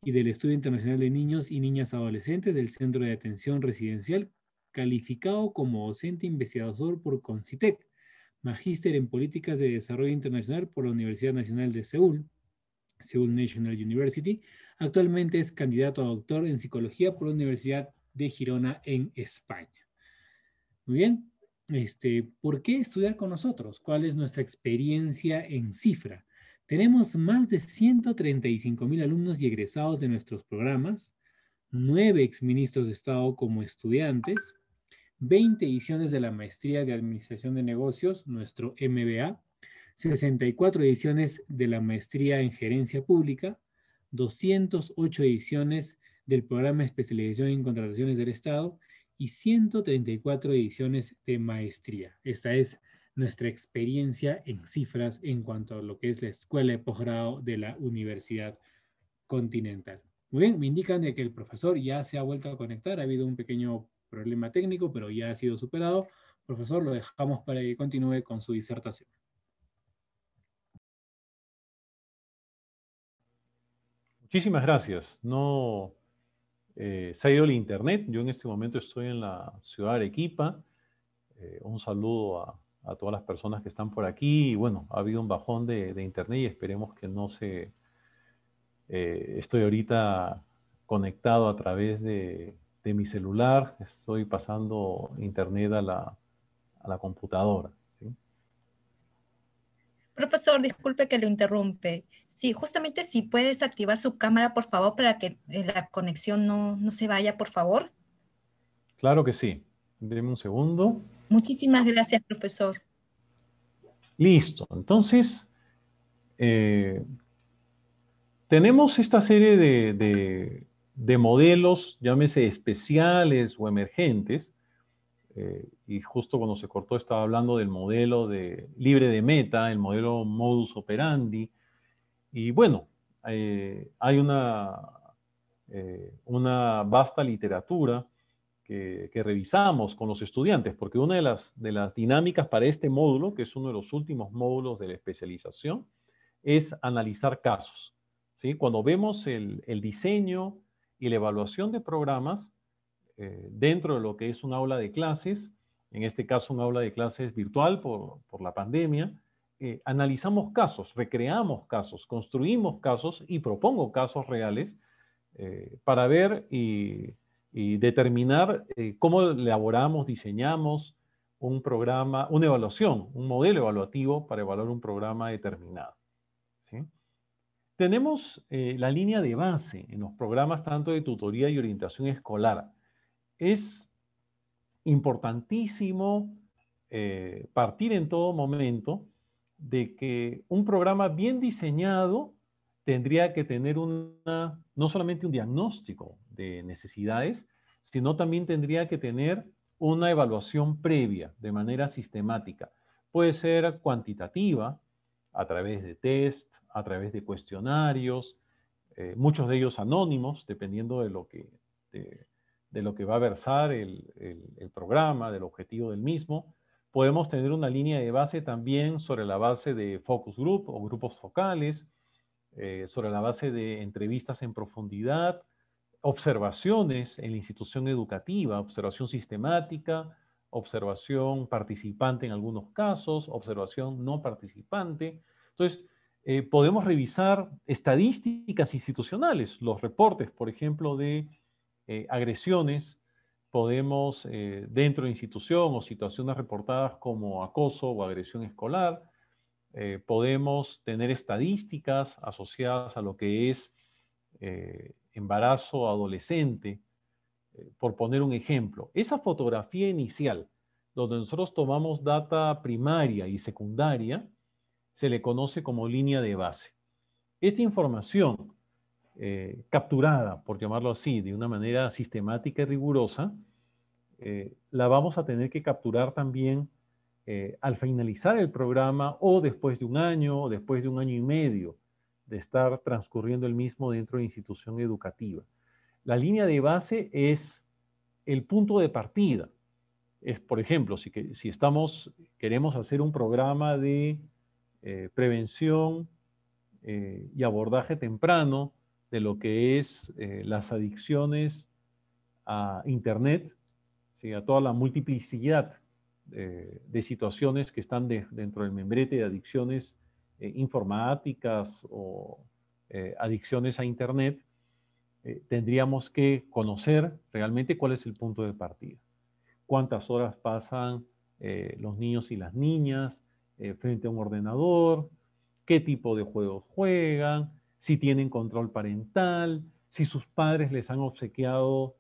y del Estudio Internacional de Niños y Niñas Adolescentes del Centro de Atención Residencial, calificado como docente investigador por CONCITEC, magíster en Políticas de Desarrollo Internacional por la Universidad Nacional de Seúl, Seoul National University. Actualmente es candidato a doctor en Psicología por la Universidad de Girona en España. Muy bien. ¿Por qué estudiar con nosotros? ¿Cuál es nuestra experiencia en cifra? Tenemos más de 135,000 alumnos y egresados de nuestros programas, 9 exministros de Estado como estudiantes, 20 ediciones de la Maestría de Administración de Negocios, nuestro MBA, 64 ediciones de la Maestría en Gerencia Pública, 208 ediciones del Programa de Especialización en Contrataciones del Estado y 134 ediciones de maestría. Esta es nuestra experiencia en cifras en cuanto a lo que es la escuela de posgrado de la Universidad Continental. Muy bien, me indican de que el profesor ya se ha vuelto a conectar, ha habido un pequeño problema técnico, pero ya ha sido superado. Profesor, lo dejamos para que continúe con su disertación. Muchísimas gracias. No, se ha ido el internet. Yo en este momento estoy en la ciudad de Arequipa. Un saludo a todas las personas que están por aquí. Y bueno, ha habido un bajón de internet y esperemos que no se... estoy ahorita conectado a través de mi celular. Estoy pasando internet a la computadora. ¿Sí? Profesor, disculpe que lo interrumpe. Sí, justamente si puedes activar su cámara, por favor, para que la conexión no se vaya, por favor. Claro que sí. Deme un segundo. Muchísimas gracias, profesor. Listo. Entonces, tenemos esta serie de modelos, llámese especiales o emergentes, y justo cuando se cortó estaba hablando del modelo libre de meta, el modelo modus operandi, y bueno, hay una vasta literatura que revisamos con los estudiantes, porque una de las dinámicas para este módulo, que es uno de los últimos módulos de la especialización, es analizar casos. ¿Sí? Cuando vemos el diseño y la evaluación de programas dentro de lo que es un aula de clases, en este caso un aula de clases virtual por la pandemia, analizamos casos, recreamos casos, construimos casos y propongo casos reales para ver y determinar cómo elaboramos, diseñamos un programa, una evaluación, un modelo evaluativo para evaluar un programa determinado. ¿Sí? Tenemos la línea de base en los programas tanto de tutoría y orientación escolar. Es importantísimo partir en todo momento de que un programa bien diseñado tendría que tener no solamente un diagnóstico de necesidades, sino también tendría que tener una evaluación previa de manera sistemática. Puede ser cuantitativa, a través de test, a través de cuestionarios, muchos de ellos anónimos, dependiendo de lo que va a versar el programa, del objetivo del mismo. Podemos tener una línea de base también sobre la base de focus group o grupos focales, sobre la base de entrevistas en profundidad, observaciones en la institución educativa, observación sistemática, observación participante en algunos casos, observación no participante. Entonces, podemos revisar estadísticas institucionales, los reportes, por ejemplo, de agresiones. Podemos, dentro de institución o situaciones reportadas como acoso o agresión escolar, podemos tener estadísticas asociadas a lo que es embarazo adolescente, por poner un ejemplo. Esa fotografía inicial, donde nosotros tomamos data primaria y secundaria, se le conoce como línea de base. Esta información capturada, por llamarlo así, de una manera sistemática y rigurosa, la vamos a tener que capturar también al finalizar el programa o después de un año o después de un año y medio de estar transcurriendo el mismo dentro de institución educativa. La línea de base es el punto de partida. es, por ejemplo, si queremos hacer un programa de prevención y abordaje temprano de lo que es las adicciones a Internet, ¿sí? A toda la multiplicidad de situaciones que están dentro del membrete de adicciones informáticas o adicciones a Internet, tendríamos que conocer realmente cuál es el punto de partida. Cuántas horas pasan los niños y las niñas frente a un ordenador, qué tipo de juegos juegan, si tienen control parental, si sus padres les han obsequiado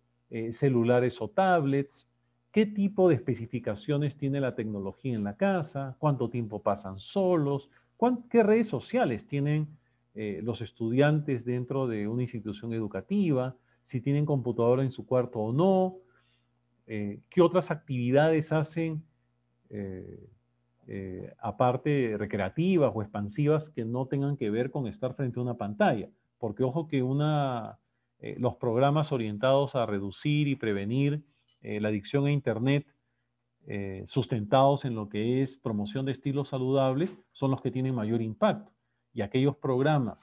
celulares o tablets, qué tipo de especificaciones tiene la tecnología en la casa, cuánto tiempo pasan solos, qué redes sociales tienen los estudiantes dentro de una institución educativa, si tienen computadora en su cuarto o no, qué otras actividades hacen eh, aparte recreativas o expansivas que no tengan que ver con estar frente a una pantalla. Porque ojo que los programas orientados a reducir y prevenir la adicción a Internet, sustentados en lo que es promoción de estilos saludables, son los que tienen mayor impacto. Y aquellos programas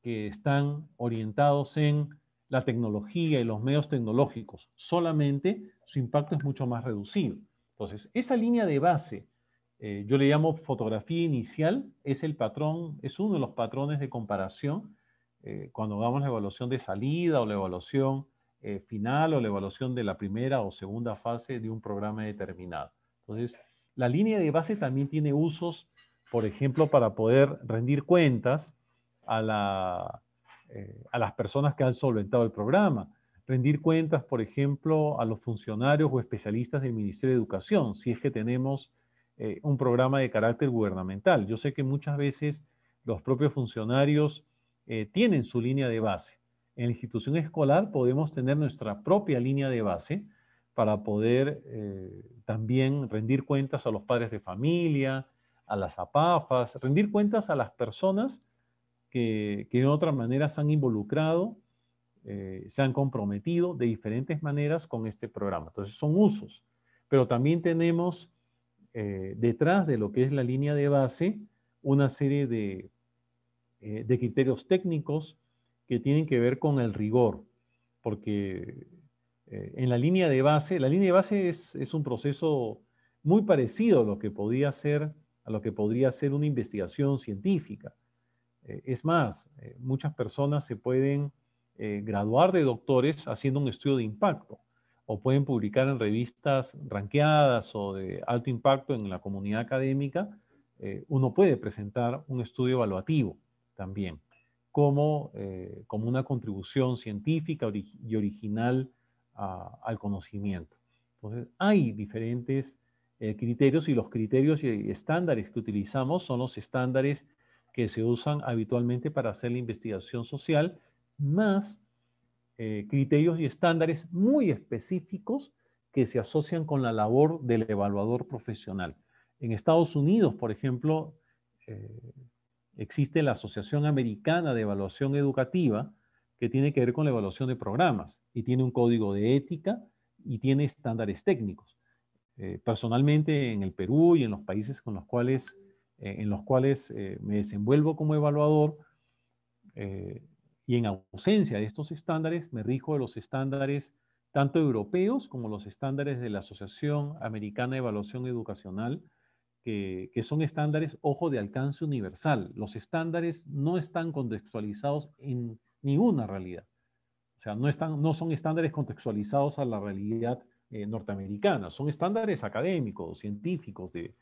que están orientados en la tecnología y los medios tecnológicos solamente, su impacto es mucho más reducido. Entonces, esa línea de base, yo le llamo fotografía inicial, es el patrón, es uno de los patrones de comparación cuando damos la evaluación de salida o la evaluación final o la evaluación de la primera o segunda fase de un programa determinado. Entonces, la línea de base también tiene usos, por ejemplo, para poder rendir cuentas a las personas que han solventado el programa. Rendir cuentas, por ejemplo, a los funcionarios o especialistas del Ministerio de Educación, si es que tenemos un programa de carácter gubernamental. Yo sé que muchas veces los propios funcionarios tienen su línea de base. En la institución escolar podemos tener nuestra propia línea de base para poder también rendir cuentas a los padres de familia, a las APAFAS, rendir cuentas a las personas que de otra manera se han involucrado, se han comprometido de diferentes maneras con este programa. Entonces son usos, pero también tenemos detrás de lo que es la línea de base una serie de criterios técnicos que tienen que ver con el rigor, porque en la línea de base es un proceso muy parecido a lo que podría ser una investigación científica. Es más, muchas personas se pueden graduar de doctores haciendo un estudio de impacto o pueden publicar en revistas ranqueadas o de alto impacto en la comunidad académica. Uno puede presentar un estudio evaluativo también como una contribución científica y original al conocimiento. Entonces, hay diferentes criterios y los criterios y estándares que utilizamos son los estándares que se usan habitualmente para hacer la investigación social, más criterios y estándares muy específicos que se asocian con la labor del evaluador profesional. En Estados Unidos, por ejemplo, existe la Asociación Americana de Evaluación Educativa, que tiene que ver con la evaluación de programas y tiene un código de ética y tiene estándares técnicos. Personalmente, en el Perú y en los países en los cuales me desenvuelvo como evaluador, y en ausencia de estos estándares, me rijo de los estándares tanto europeos como los estándares de la Asociación Americana de Evaluación Educacional, que son estándares, ojo, de alcance universal. Los estándares no están contextualizados en ninguna realidad. O sea, no son estándares contextualizados a la realidad norteamericana, son estándares académicos, científicos, de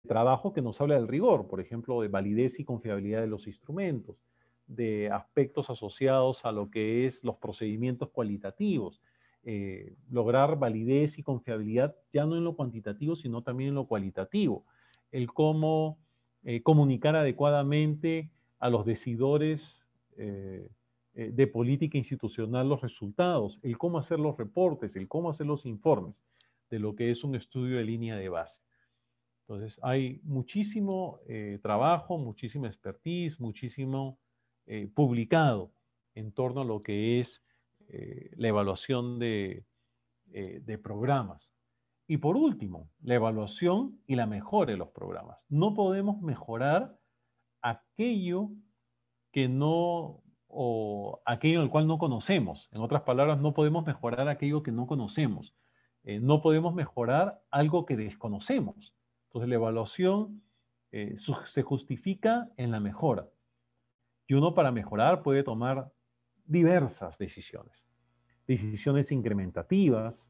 trabajo que nos habla del rigor, por ejemplo, de validez y confiabilidad de los instrumentos, de aspectos asociados a lo que es los procedimientos cualitativos, lograr validez y confiabilidad ya no en lo cuantitativo, sino también en lo cualitativo, el cómo comunicar adecuadamente a los decidores de política institucional los resultados, el cómo hacer los reportes, el cómo hacer los informes de lo que es un estudio de línea de base. Entonces, hay muchísimo trabajo, muchísima expertise, muchísimo publicado en torno a lo que es la evaluación de programas. Y por último, la evaluación y la mejora de los programas. No podemos mejorar aquello que no, o aquello en el cual no conocemos. En otras palabras, no podemos mejorar aquello que no conocemos. No podemos mejorar algo que desconocemos. Entonces, la evaluación se justifica en la mejora. Y uno para mejorar puede tomar diversas decisiones. Decisiones incrementativas,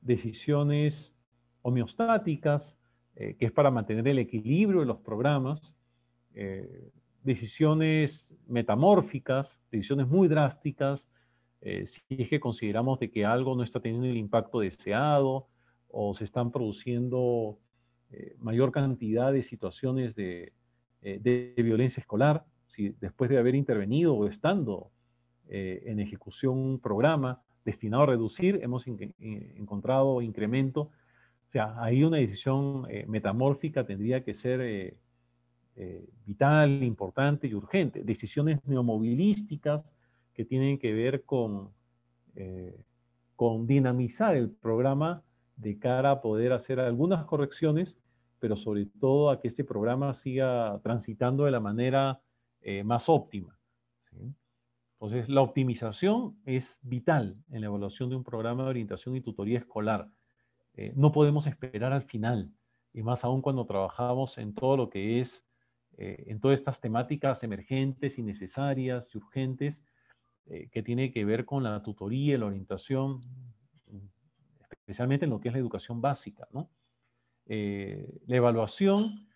decisiones homeostáticas, que es para mantener el equilibrio de los programas, decisiones metamórficas, decisiones muy drásticas, si es que consideramos de que algo no está teniendo el impacto deseado o se están produciendo mayor cantidad de situaciones de violencia escolar, si después de haber intervenido o estando en ejecución un programa destinado a reducir, hemos encontrado incremento. O sea, ahí una decisión metamórfica tendría que ser vital, importante y urgente. Decisiones neomovilísticas que tienen que ver con dinamizar el programa de cara a poder hacer algunas correcciones, pero sobre todo a que este programa siga transitando de la manera más óptima, ¿sí? Entonces, la optimización es vital en la evaluación de un programa de orientación y tutoría escolar. No podemos esperar al final, y más aún cuando trabajamos en todo lo que es, en todas estas temáticas emergentes y necesarias y urgentes, que tiene que ver con la tutoría y la orientación, especialmente en lo que es la educación básica, ¿no? La evaluación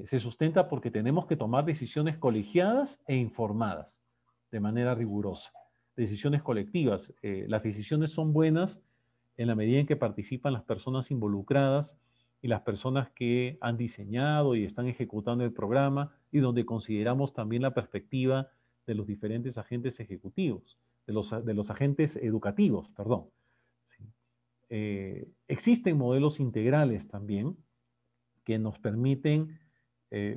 se sustenta porque tenemos que tomar decisiones colegiadas e informadas de manera rigurosa. Decisiones colectivas. Las decisiones son buenas en la medida en que participan las personas involucradas y las personas que han diseñado y están ejecutando el programa, y donde consideramos también la perspectiva de los diferentes agentes ejecutivos, de los agentes educativos, perdón. ¿Sí? Existen modelos integrales también que nos permiten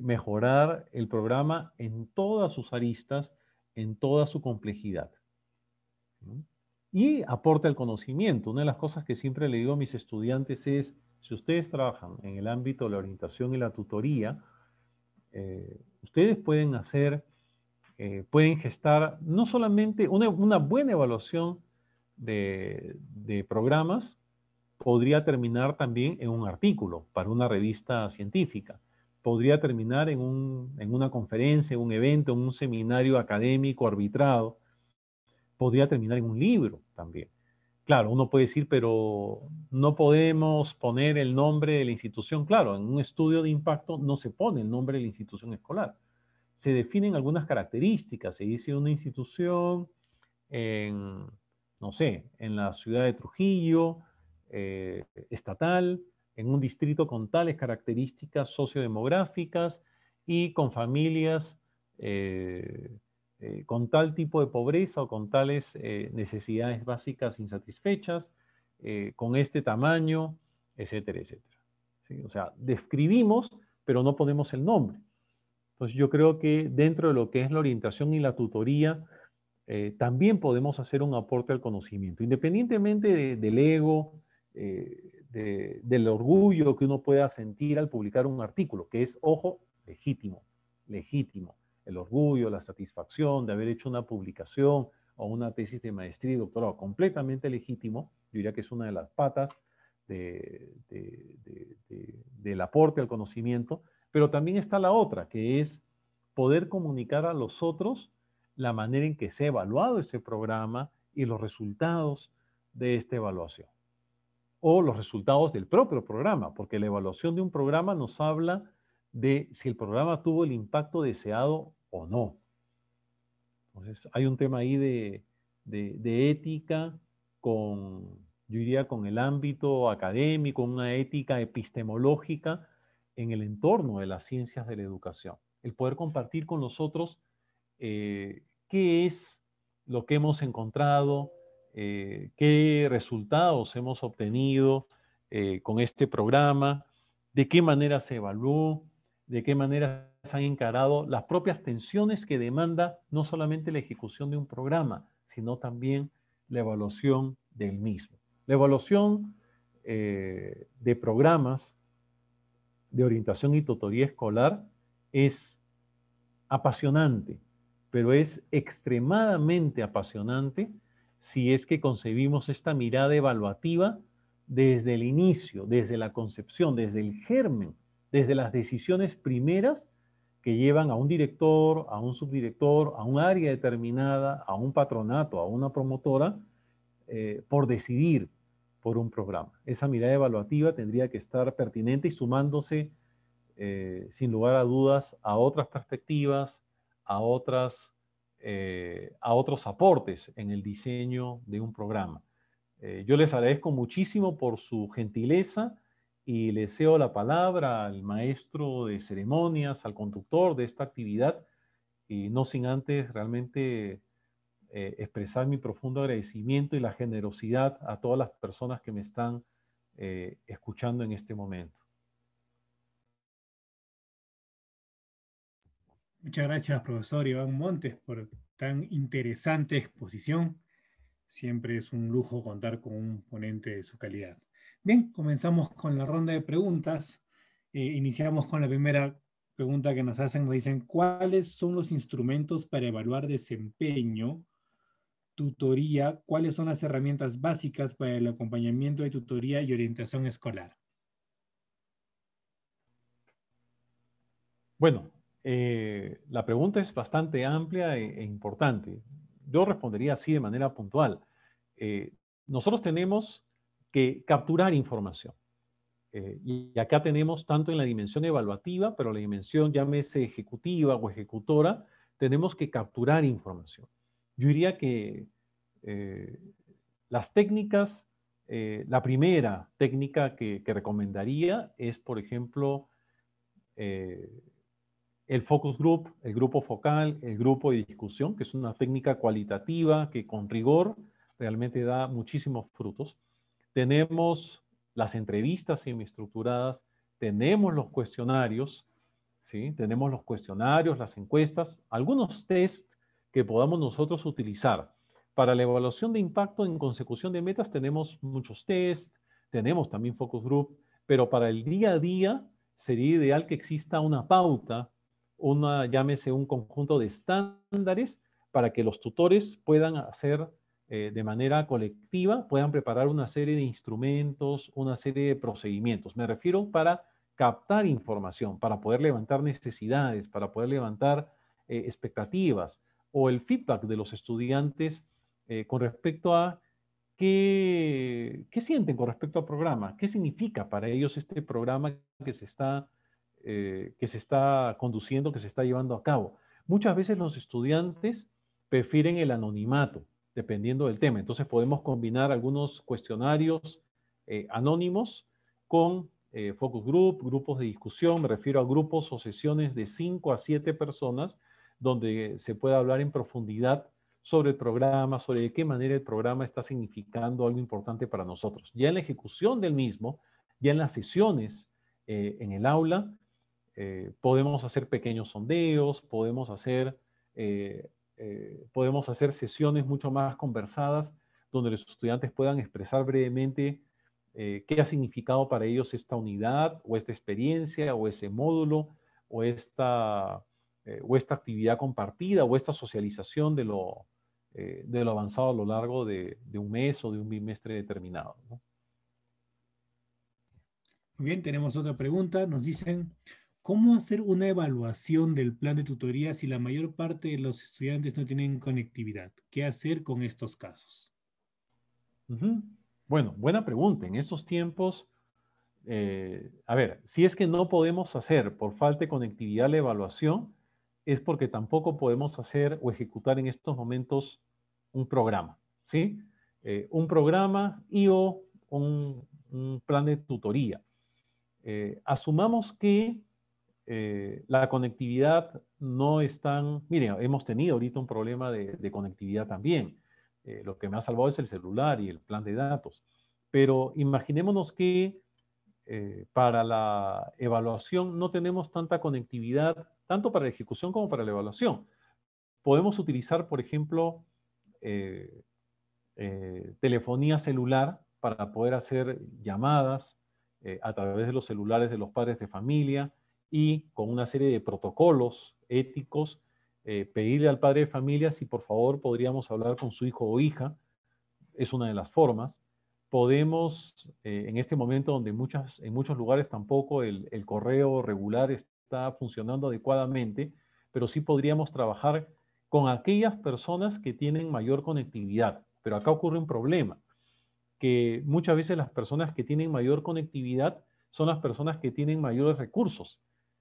mejorar el programa en todas sus aristas, en toda su complejidad, ¿sí? Y aporta el conocimiento. Una de las cosas que siempre le digo a mis estudiantes es, si ustedes trabajan en el ámbito de la orientación y la tutoría, ustedes pueden hacer, pueden gestar no solamente una buena evaluación de programas, podría terminar también en un artículo para una revista científica. Podría terminar en una conferencia, en un evento, en un seminario académico arbitrado. Podría terminar en un libro también. Claro, uno puede decir, pero no podemos poner el nombre de la institución. Claro, en un estudio de impacto no se pone el nombre de la institución escolar. Se definen algunas características. Se dice una institución en, no sé, en la ciudad de Trujillo, estatal, en un distrito con tales características sociodemográficas y con familias con tal tipo de pobreza o con tales necesidades básicas insatisfechas, con este tamaño, etcétera, etcétera. ¿Sí? O sea, describimos, pero no ponemos el nombre. Entonces yo creo que dentro de lo que es la orientación y la tutoría, también podemos hacer un aporte al conocimiento, independientemente del ego, del orgullo que uno pueda sentir al publicar un artículo, que es, ojo, legítimo, legítimo. El orgullo, la satisfacción de haber hecho una publicación o una tesis de maestría y doctorado, completamente legítimo. Yo diría que es una de las patas del aporte al conocimiento, pero también está la otra, que es poder comunicar a los otros la manera en que se ha evaluado ese programa y los resultados de esta evaluación. O los resultados del propio programa, porque la evaluación de un programa nos habla de si el programa tuvo el impacto deseado o no. Entonces, hay un tema ahí de ética con, yo diría, con el ámbito académico, una ética epistemológica en el entorno de las ciencias de la educación. El poder compartir con los otros qué es lo que hemos encontrado, qué resultados hemos obtenido con este programa, de qué manera se evaluó, de qué manera se han encarado las propias tensiones que demanda no solamente la ejecución de un programa, sino también la evaluación del mismo. La evaluación de programas de orientación y tutoría escolar es apasionante, pero es extremadamente apasionante si es que concebimos esta mirada evaluativa desde el inicio, desde la concepción, desde el germen, desde las decisiones primeras que llevan a un director, a un subdirector, a un área determinada, a un patronato, a una promotora, por decidir por un programa. Esa mirada evaluativa tendría que estar pertinente y sumándose, sin lugar a dudas, a otras perspectivas, a otros aportes en el diseño de un programa. Yo les agradezco muchísimo por su gentileza y le cedo la palabra al maestro de ceremonias, al conductor de esta actividad, y no sin antes realmente expresar mi profundo agradecimiento y la generosidad a todas las personas que me están escuchando en este momento. Muchas gracias, profesor Iván Montes, por tan interesante exposición. Siempre es un lujo contar con un ponente de su calidad. Bien, comenzamos con la ronda de preguntas. Iniciamos con la primera pregunta que nos hacen. Nos dicen, ¿cuáles son los instrumentos para evaluar desempeño, tutoría? ¿Cuáles son las herramientas básicas para el acompañamiento de tutoría y orientación escolar? Bueno, la pregunta es bastante amplia e importante. Yo respondería así de manera puntual. Nosotros tenemos que capturar información. Y acá tenemos tanto en la dimensión evaluativa, pero la dimensión, llámese ejecutiva o ejecutora, tenemos que capturar información. Yo diría que las técnicas, la primera técnica que recomendaría es, por ejemplo, el focus group, el grupo focal, el grupo de discusión, que es una técnica cualitativa que con rigor realmente da muchísimos frutos. Tenemos las entrevistas semiestructuradas, tenemos los cuestionarios, ¿sí? Tenemos los cuestionarios, las encuestas, algunos test que podamos nosotros utilizar. Para la evaluación de impacto en consecución de metas tenemos muchos test, tenemos también focus group, pero para el día a día sería ideal que exista una pauta, llámese un conjunto de estándares para que los tutores puedan hacer de manera colectiva, puedan preparar una serie de instrumentos, una serie de procedimientos. Me refiero para captar información, para poder levantar necesidades, para poder levantar expectativas o el feedback de los estudiantes con respecto a qué sienten con respecto al programa, qué significa para ellos este programa que se está conduciendo, que se está llevando a cabo. Muchas veces los estudiantes prefieren el anonimato, dependiendo del tema. Entonces podemos combinar algunos cuestionarios anónimos con focus group, grupos de discusión. Me refiero a grupos o sesiones de 5 a 7 personas donde se pueda hablar en profundidad sobre el programa, sobre de qué manera el programa está significando algo importante para nosotros. Ya en la ejecución del mismo, ya en las sesiones en el aula, podemos hacer pequeños sondeos, podemos hacer sesiones mucho más conversadas donde los estudiantes puedan expresar brevemente qué ha significado para ellos esta unidad o esta experiencia o ese módulo o esta actividad compartida o esta socialización de lo avanzado a lo largo de un mes o de un bimestre determinado, ¿no? Muy bien, tenemos otra pregunta. Nos dicen, ¿cómo hacer una evaluación del plan de tutoría si la mayor parte de los estudiantes no tienen conectividad? ¿Qué hacer con estos casos? Bueno, buena pregunta. En estos tiempos, a ver, si es que no podemos hacer por falta de conectividad la evaluación, es porque tampoco podemos hacer o ejecutar en estos momentos un programa, ¿sí? Un programa y o un plan de tutoría. Asumamos que la conectividad no es tan... Miren, hemos tenido ahorita un problema de conectividad también. Lo que me ha salvado es el celular y el plan de datos. Pero imaginémonos que para la evaluación no tenemos tanta conectividad, tanto para la ejecución como para la evaluación. Podemos utilizar, por ejemplo, telefonía celular para poder hacer llamadas a través de los celulares de los padres de familia y con una serie de protocolos éticos, pedirle al padre de familia si por favor podríamos hablar con su hijo o hija. Es una de las formas. Podemos, en este momento donde en muchos lugares tampoco el correo regular está funcionando adecuadamente, pero sí podríamos trabajar con aquellas personas que tienen mayor conectividad. Pero acá ocurre un problema, que muchas veces las personas que tienen mayor conectividad son las personas que tienen mayores recursos.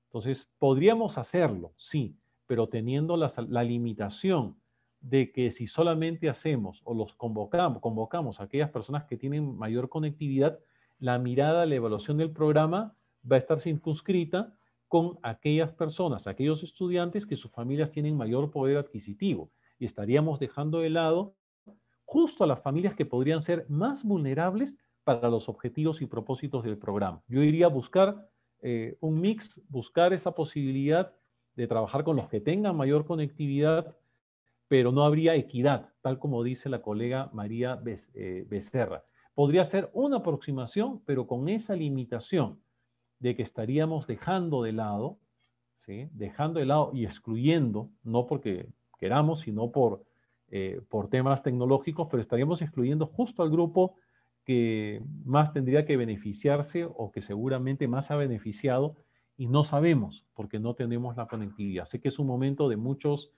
Entonces, podríamos hacerlo, sí, pero teniendo la limitación de que si solamente hacemos o los convocamos a aquellas personas que tienen mayor conectividad, la mirada, la evaluación del programa va a estar circunscrita con aquellas personas, aquellos estudiantes que sus familias tienen mayor poder adquisitivo, y estaríamos dejando de lado justo a las familias que podrían ser más vulnerables para los objetivos y propósitos del programa. Yo iría a buscar un mix, buscar esa posibilidad de trabajar con los que tengan mayor conectividad, pero no habría equidad, tal como dice la colega María Becerra. Podría ser una aproximación, pero con esa limitación de que estaríamos dejando de lado, ¿sí? Dejando de lado y excluyendo, no porque queramos, sino por temas tecnológicos, pero estaríamos excluyendo justo al grupo que más tendría que beneficiarse o que seguramente más ha beneficiado y no sabemos porque no tenemos la conectividad. Sé que es un momento de muchos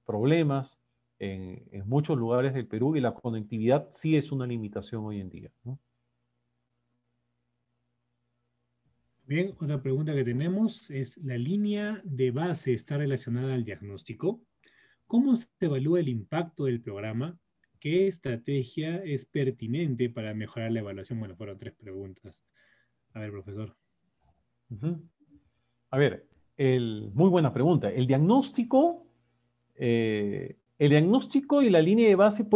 problemas en muchos lugares del Perú y la conectividad sí es una limitación hoy en día, ¿no? Bien, otra pregunta que tenemos es, ¿la línea de base está relacionada al diagnóstico? ¿Cómo se evalúa el impacto del programa? ¿Qué estrategia es pertinente para mejorar la evaluación? Bueno, fueron 3 preguntas. A ver, profesor. Uh-huh. A ver, muy buena pregunta. El diagnóstico y la línea de base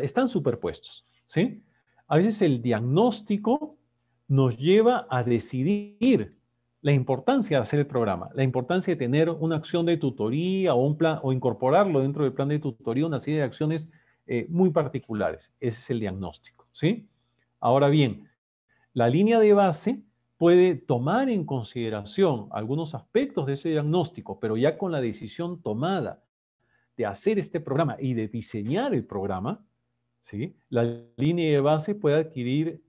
están superpuestos, ¿sí? A veces el diagnóstico nos lleva a decidir la importancia de hacer el programa, la importancia de tener una acción de tutoría o un plan, o incorporarlo dentro del plan de tutoría, una serie de acciones muy particulares. Ese es el diagnóstico, ¿sí? Ahora bien, la línea de base puede tomar en consideración algunos aspectos de ese diagnóstico, pero ya con la decisión tomada de hacer este programa y de diseñar el programa, ¿sí? La línea de base puede adquirir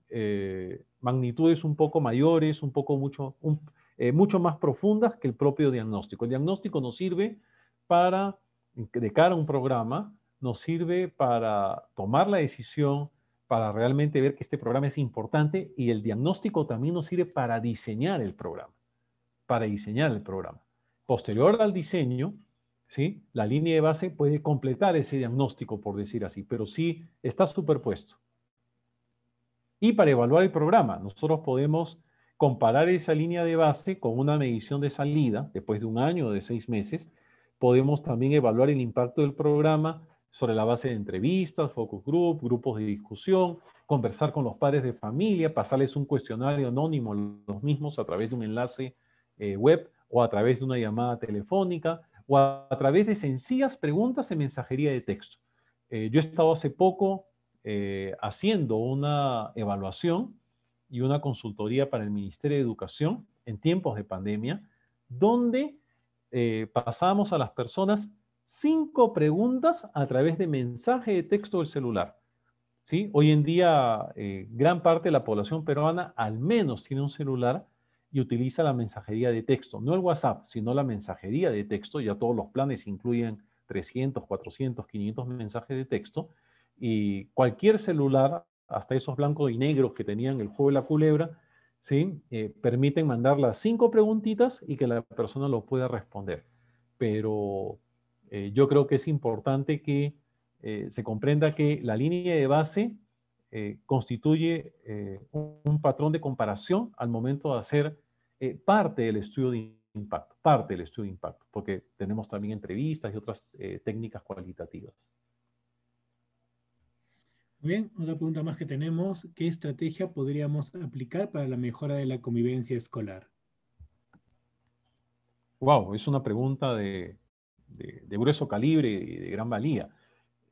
magnitudes un poco mayores, mucho más profundas que el propio diagnóstico. El diagnóstico nos sirve para, de cara a un programa, nos sirve para tomar la decisión, para realmente ver que este programa es importante, y el diagnóstico también nos sirve para diseñar el programa, Posterior al diseño, ¿sí? La línea de base puede completar ese diagnóstico, por decir así, pero sí está superpuesto. Y para evaluar el programa, nosotros podemos comparar esa línea de base con una medición de salida, después de un año o de 6 meses. Podemos también evaluar el impacto del programa sobre la base de entrevistas, focus group, grupos de discusión, conversar con los padres de familia, pasarles un cuestionario anónimo a los mismos a través de un enlace web o a través de una llamada telefónica o a través de sencillas preguntas en mensajería de texto. Yo he estado hace poco haciendo una evaluación y una consultoría para el Ministerio de Educación en tiempos de pandemia, donde pasamos a las personas 5 preguntas a través de mensaje de texto del celular, ¿sí? Hoy en día, gran parte de la población peruana al menos tiene un celular y utiliza la mensajería de texto, no el WhatsApp, sino la mensajería de texto. Ya todos los planes incluyen 300, 400, 500 mensajes de texto, y cualquier celular, hasta esos blancos y negros que tenían el juego de la culebra, ¿sí? Permiten mandar las 5 preguntitas y que la persona lo pueda responder. Pero yo creo que es importante que se comprenda que la línea de base constituye un patrón de comparación al momento de hacer parte del estudio de impacto, porque tenemos también entrevistas y otras técnicas cualitativas. Bien, otra pregunta más que tenemos, ¿qué estrategia podríamos aplicar para la mejora de la convivencia escolar? Wow, es una pregunta de grueso calibre y de gran valía.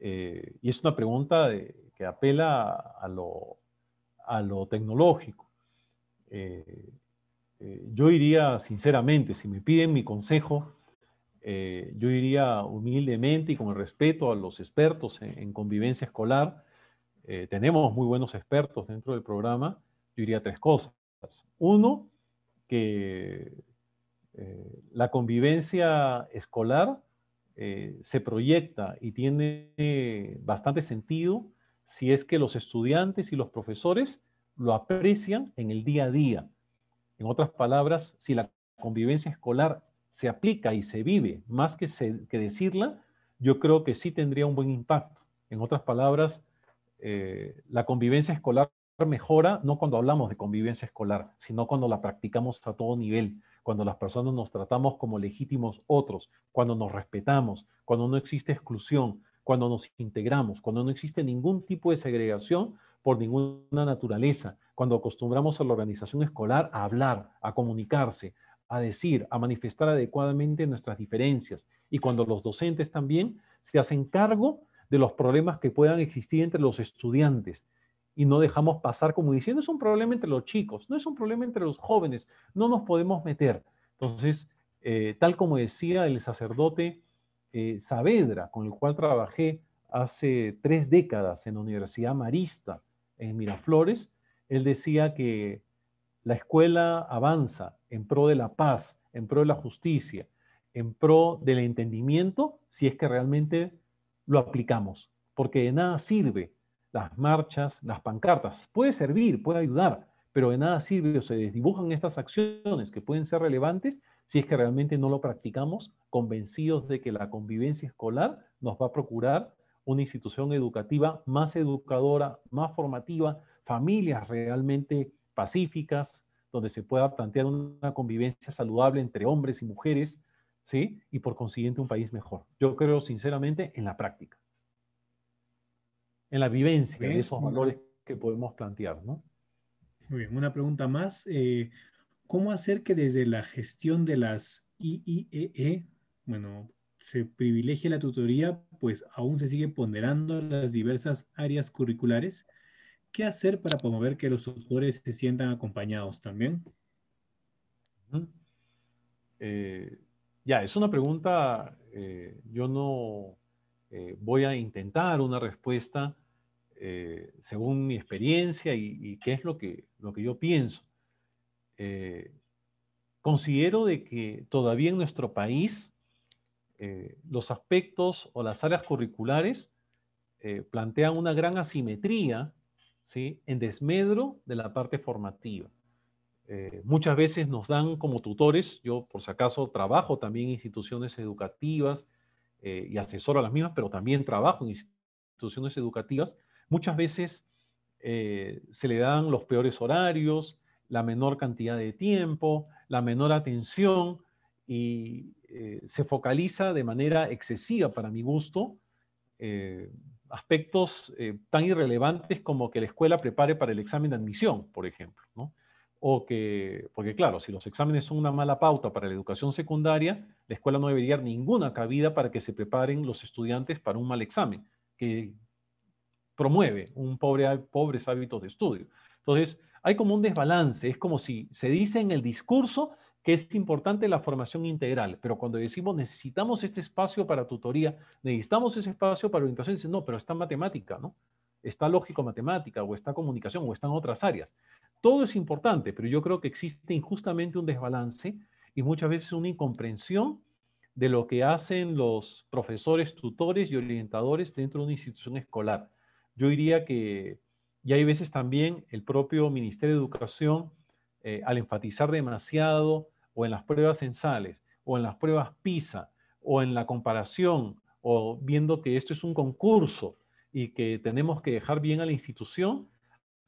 Y es una pregunta que que apela a lo tecnológico. Yo diría sinceramente, si me piden mi consejo, yo diría humildemente y con el respeto a los expertos en convivencia escolar, tenemos muy buenos expertos dentro del programa, yo diría 3 cosas. Uno, que la convivencia escolar se proyecta y tiene bastante sentido si es que los estudiantes y los profesores lo aprecian en el día a día. En otras palabras, si la convivencia escolar se aplica y se vive más que decirla, yo creo que sí tendría un buen impacto. En otras palabras, la convivencia escolar mejora no cuando hablamos de convivencia escolar, sino cuando la practicamos a todo nivel, cuando las personas nos tratamos como legítimos otros, cuando nos respetamos, cuando no existe exclusión, cuando nos integramos, cuando no existe ningún tipo de segregación por ninguna naturaleza, cuando acostumbramos a la organización escolar a hablar, a comunicarse, a decir, a manifestar adecuadamente nuestras diferencias, y cuando los docentes también se hacen cargo de los problemas que puedan existir entre los estudiantes y no dejamos pasar como diciendo es un problema entre los chicos, no es un problema entre los jóvenes, no nos podemos meter. Entonces, tal como decía el sacerdote Saavedra, con el cual trabajé hace 3 décadas en la Universidad Marista, en Miraflores, él decía que la escuela avanza en pro de la paz, en pro de la justicia, en pro del entendimiento, si es que realmente lo aplicamos. Porque de nada sirve las marchas, las pancartas. Puede servir, puede ayudar, pero de nada sirve o se desdibujan estas acciones que pueden ser relevantes si es que realmente no lo practicamos, convencidos de que la convivencia escolar nos va a procurar una institución educativa más educadora, más formativa, familias realmente pacíficas, donde se pueda plantear una convivencia saludable entre hombres y mujeres, ¿sí? Y por consiguiente un país mejor. Yo creo sinceramente en la práctica, en la vivencia de Bien, esos valores que podemos plantear, ¿no? muy bien. Una pregunta más. ¿Cómo hacer que desde la gestión de las IIEE, bueno, se privilegie la tutoría, pues aún se sigue ponderando las diversas áreas curriculares? ¿Qué hacer para promover que los tutores se sientan acompañados también? ¿Mm? Ya, es una pregunta, yo no voy a intentar una respuesta según mi experiencia y qué es lo que yo pienso. Eh, Considero de que todavía en nuestro país los aspectos o las áreas curriculares plantean una gran asimetría, ¿sí? En desmedro de la parte formativa. Muchas veces nos dan como tutores, yo por si acaso trabajo también en instituciones educativas y asesoro a las mismas, pero también trabajo en instituciones educativas, muchas veces se le dan los peores horarios, la menor cantidad de tiempo, la menor atención y se focaliza de manera excesiva para mi gusto eh, aspectos tan irrelevantes como que la escuela prepare para el examen de admisión, por ejemplo, ¿no? O que, porque claro, si los exámenes son una mala pauta para la educación secundaria, la escuela no debería dar ninguna cabida para que se preparen los estudiantes para un mal examen, que promueve pobres hábitos de estudio. Entonces, hay como un desbalance, es como si se dice en el discurso que es importante la formación integral, pero cuando decimos necesitamos este espacio para tutoría, necesitamos ese espacio para orientación, dicen, no, pero está matemática, ¿no? Está lógico-matemática, o está comunicación, o están otras áreas. Todo es importante, pero yo creo que existe injustamente un desbalance y muchas veces una incomprensión de lo que hacen los profesores, tutores y orientadores dentro de una institución escolar. Yo diría que, y hay veces también el propio Ministerio de Educación, al enfatizar demasiado o en las pruebas censales, o en las pruebas PISA, o en la comparación, o viendo que esto es un concurso y que tenemos que dejar bien a la institución,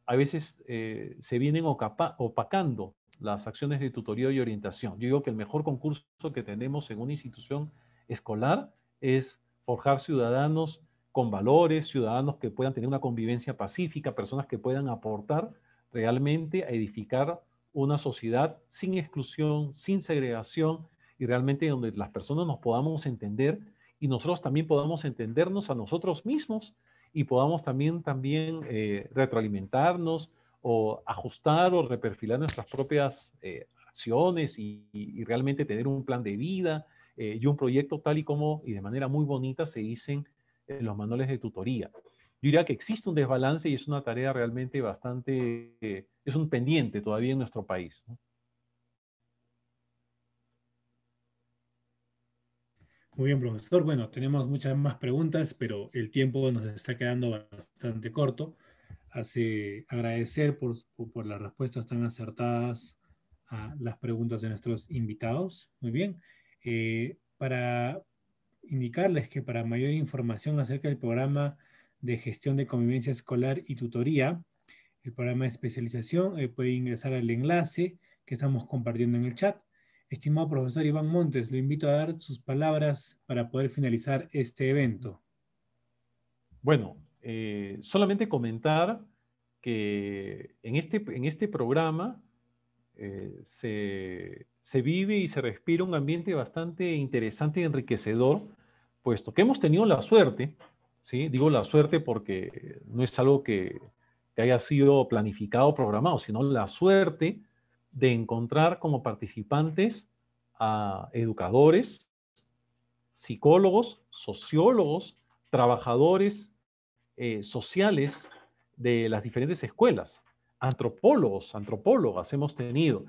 a veces se vienen opacando las acciones de tutoría y orientación. Yo digo que el mejor concurso que tenemos en una institución escolar es forjar ciudadanos con valores, ciudadanos que puedan tener una convivencia pacífica, personas que puedan aportar realmente a edificar una sociedad sin exclusión, sin segregación y realmente donde las personas nos podamos entender y nosotros también podamos entendernos a nosotros mismos y podamos también retroalimentarnos o ajustar o reperfilar nuestras propias acciones y realmente tener un plan de vida y un proyecto tal y como y de manera muy bonita se dicen en los manuales de tutoría. Yo diría que existe un desbalance y es una tarea realmente bastante, es un pendiente todavía en nuestro país, ¿no? Muy bien, profesor. Bueno, tenemos muchas más preguntas, pero el tiempo nos está quedando bastante corto. Hace agradecer por las respuestas tan acertadas a las preguntas de nuestros invitados. Muy bien. Para indicarles que para mayor información acerca del programa de gestión de convivencia escolar y tutoría, el programa de especialización, puede ingresar al enlace que estamos compartiendo en el chat. Estimado profesor Iván Montes, lo invito a dar sus palabras para poder finalizar este evento. Bueno, solamente comentar que en este programa se vive y se respira un ambiente bastante interesante y enriquecedor, puesto que hemos tenido la suerte, ¿sí? Digo la suerte porque no es algo que haya sido planificado o programado, sino la suerte de encontrar como participantes a educadores, psicólogos, sociólogos, trabajadores sociales de las diferentes escuelas, antropólogas hemos tenido,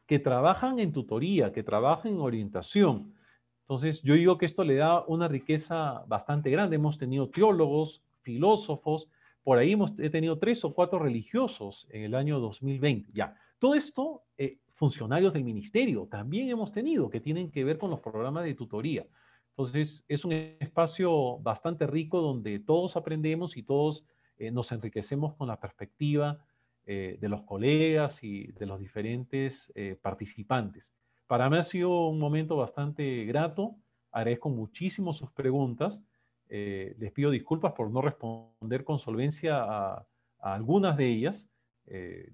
que trabajan en tutoría, que trabajan en orientación. Entonces, yo digo que esto le da una riqueza bastante grande. Hemos tenido teólogos, filósofos, por ahí he tenido 3 o 4 religiosos en el año 2020. Ya, todo esto, funcionarios del ministerio también hemos tenido, que tienen que ver con los programas de tutoría. Entonces, es un espacio bastante rico donde todos aprendemos y todos nos enriquecemos con la perspectiva de los colegas y de los diferentes participantes. Para mí ha sido un momento bastante grato. Agradezco muchísimo sus preguntas. Les pido disculpas por no responder con solvencia a algunas de ellas.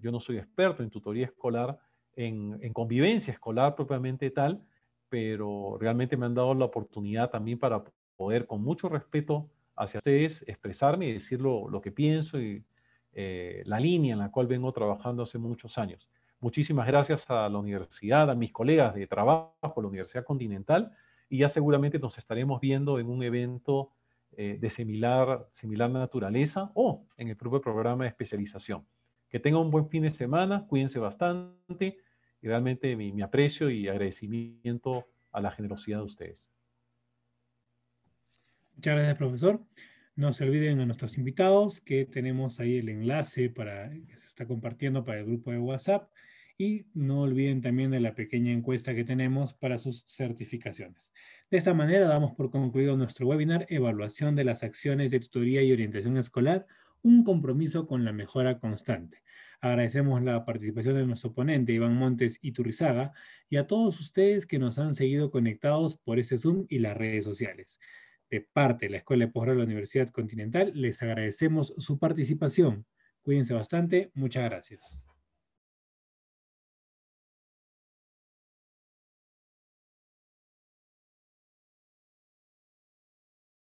Yo no soy experto en tutoría escolar, en convivencia escolar propiamente tal, pero realmente me han dado la oportunidad también para poder, con mucho respeto hacia ustedes, expresarme y decir lo que pienso y la línea en la cual vengo trabajando hace muchos años. Muchísimas gracias a la universidad, a mis colegas de trabajo, la Universidad Continental, y ya seguramente nos estaremos viendo en un evento de similar naturaleza o en el propio programa de especialización. Que tengan un buen fin de semana, cuídense bastante y realmente mi aprecio y agradecimiento a la generosidad de ustedes. Muchas gracias, profesor. No se olviden a nuestros invitados que tenemos ahí el enlace que se está compartiendo para el grupo de WhatsApp y no olviden también de la pequeña encuesta que tenemos para sus certificaciones. De esta manera damos por concluido nuestro webinar Evaluación de las acciones de tutoría y orientación escolar, un compromiso con la mejora constante. Agradecemos la participación de nuestro ponente Iván Montes Iturrizaga y a todos ustedes que nos han seguido conectados por este Zoom y las redes sociales. De parte de la Escuela de Posgrado de la Universidad Continental, les agradecemos su participación. Cuídense bastante. Muchas gracias.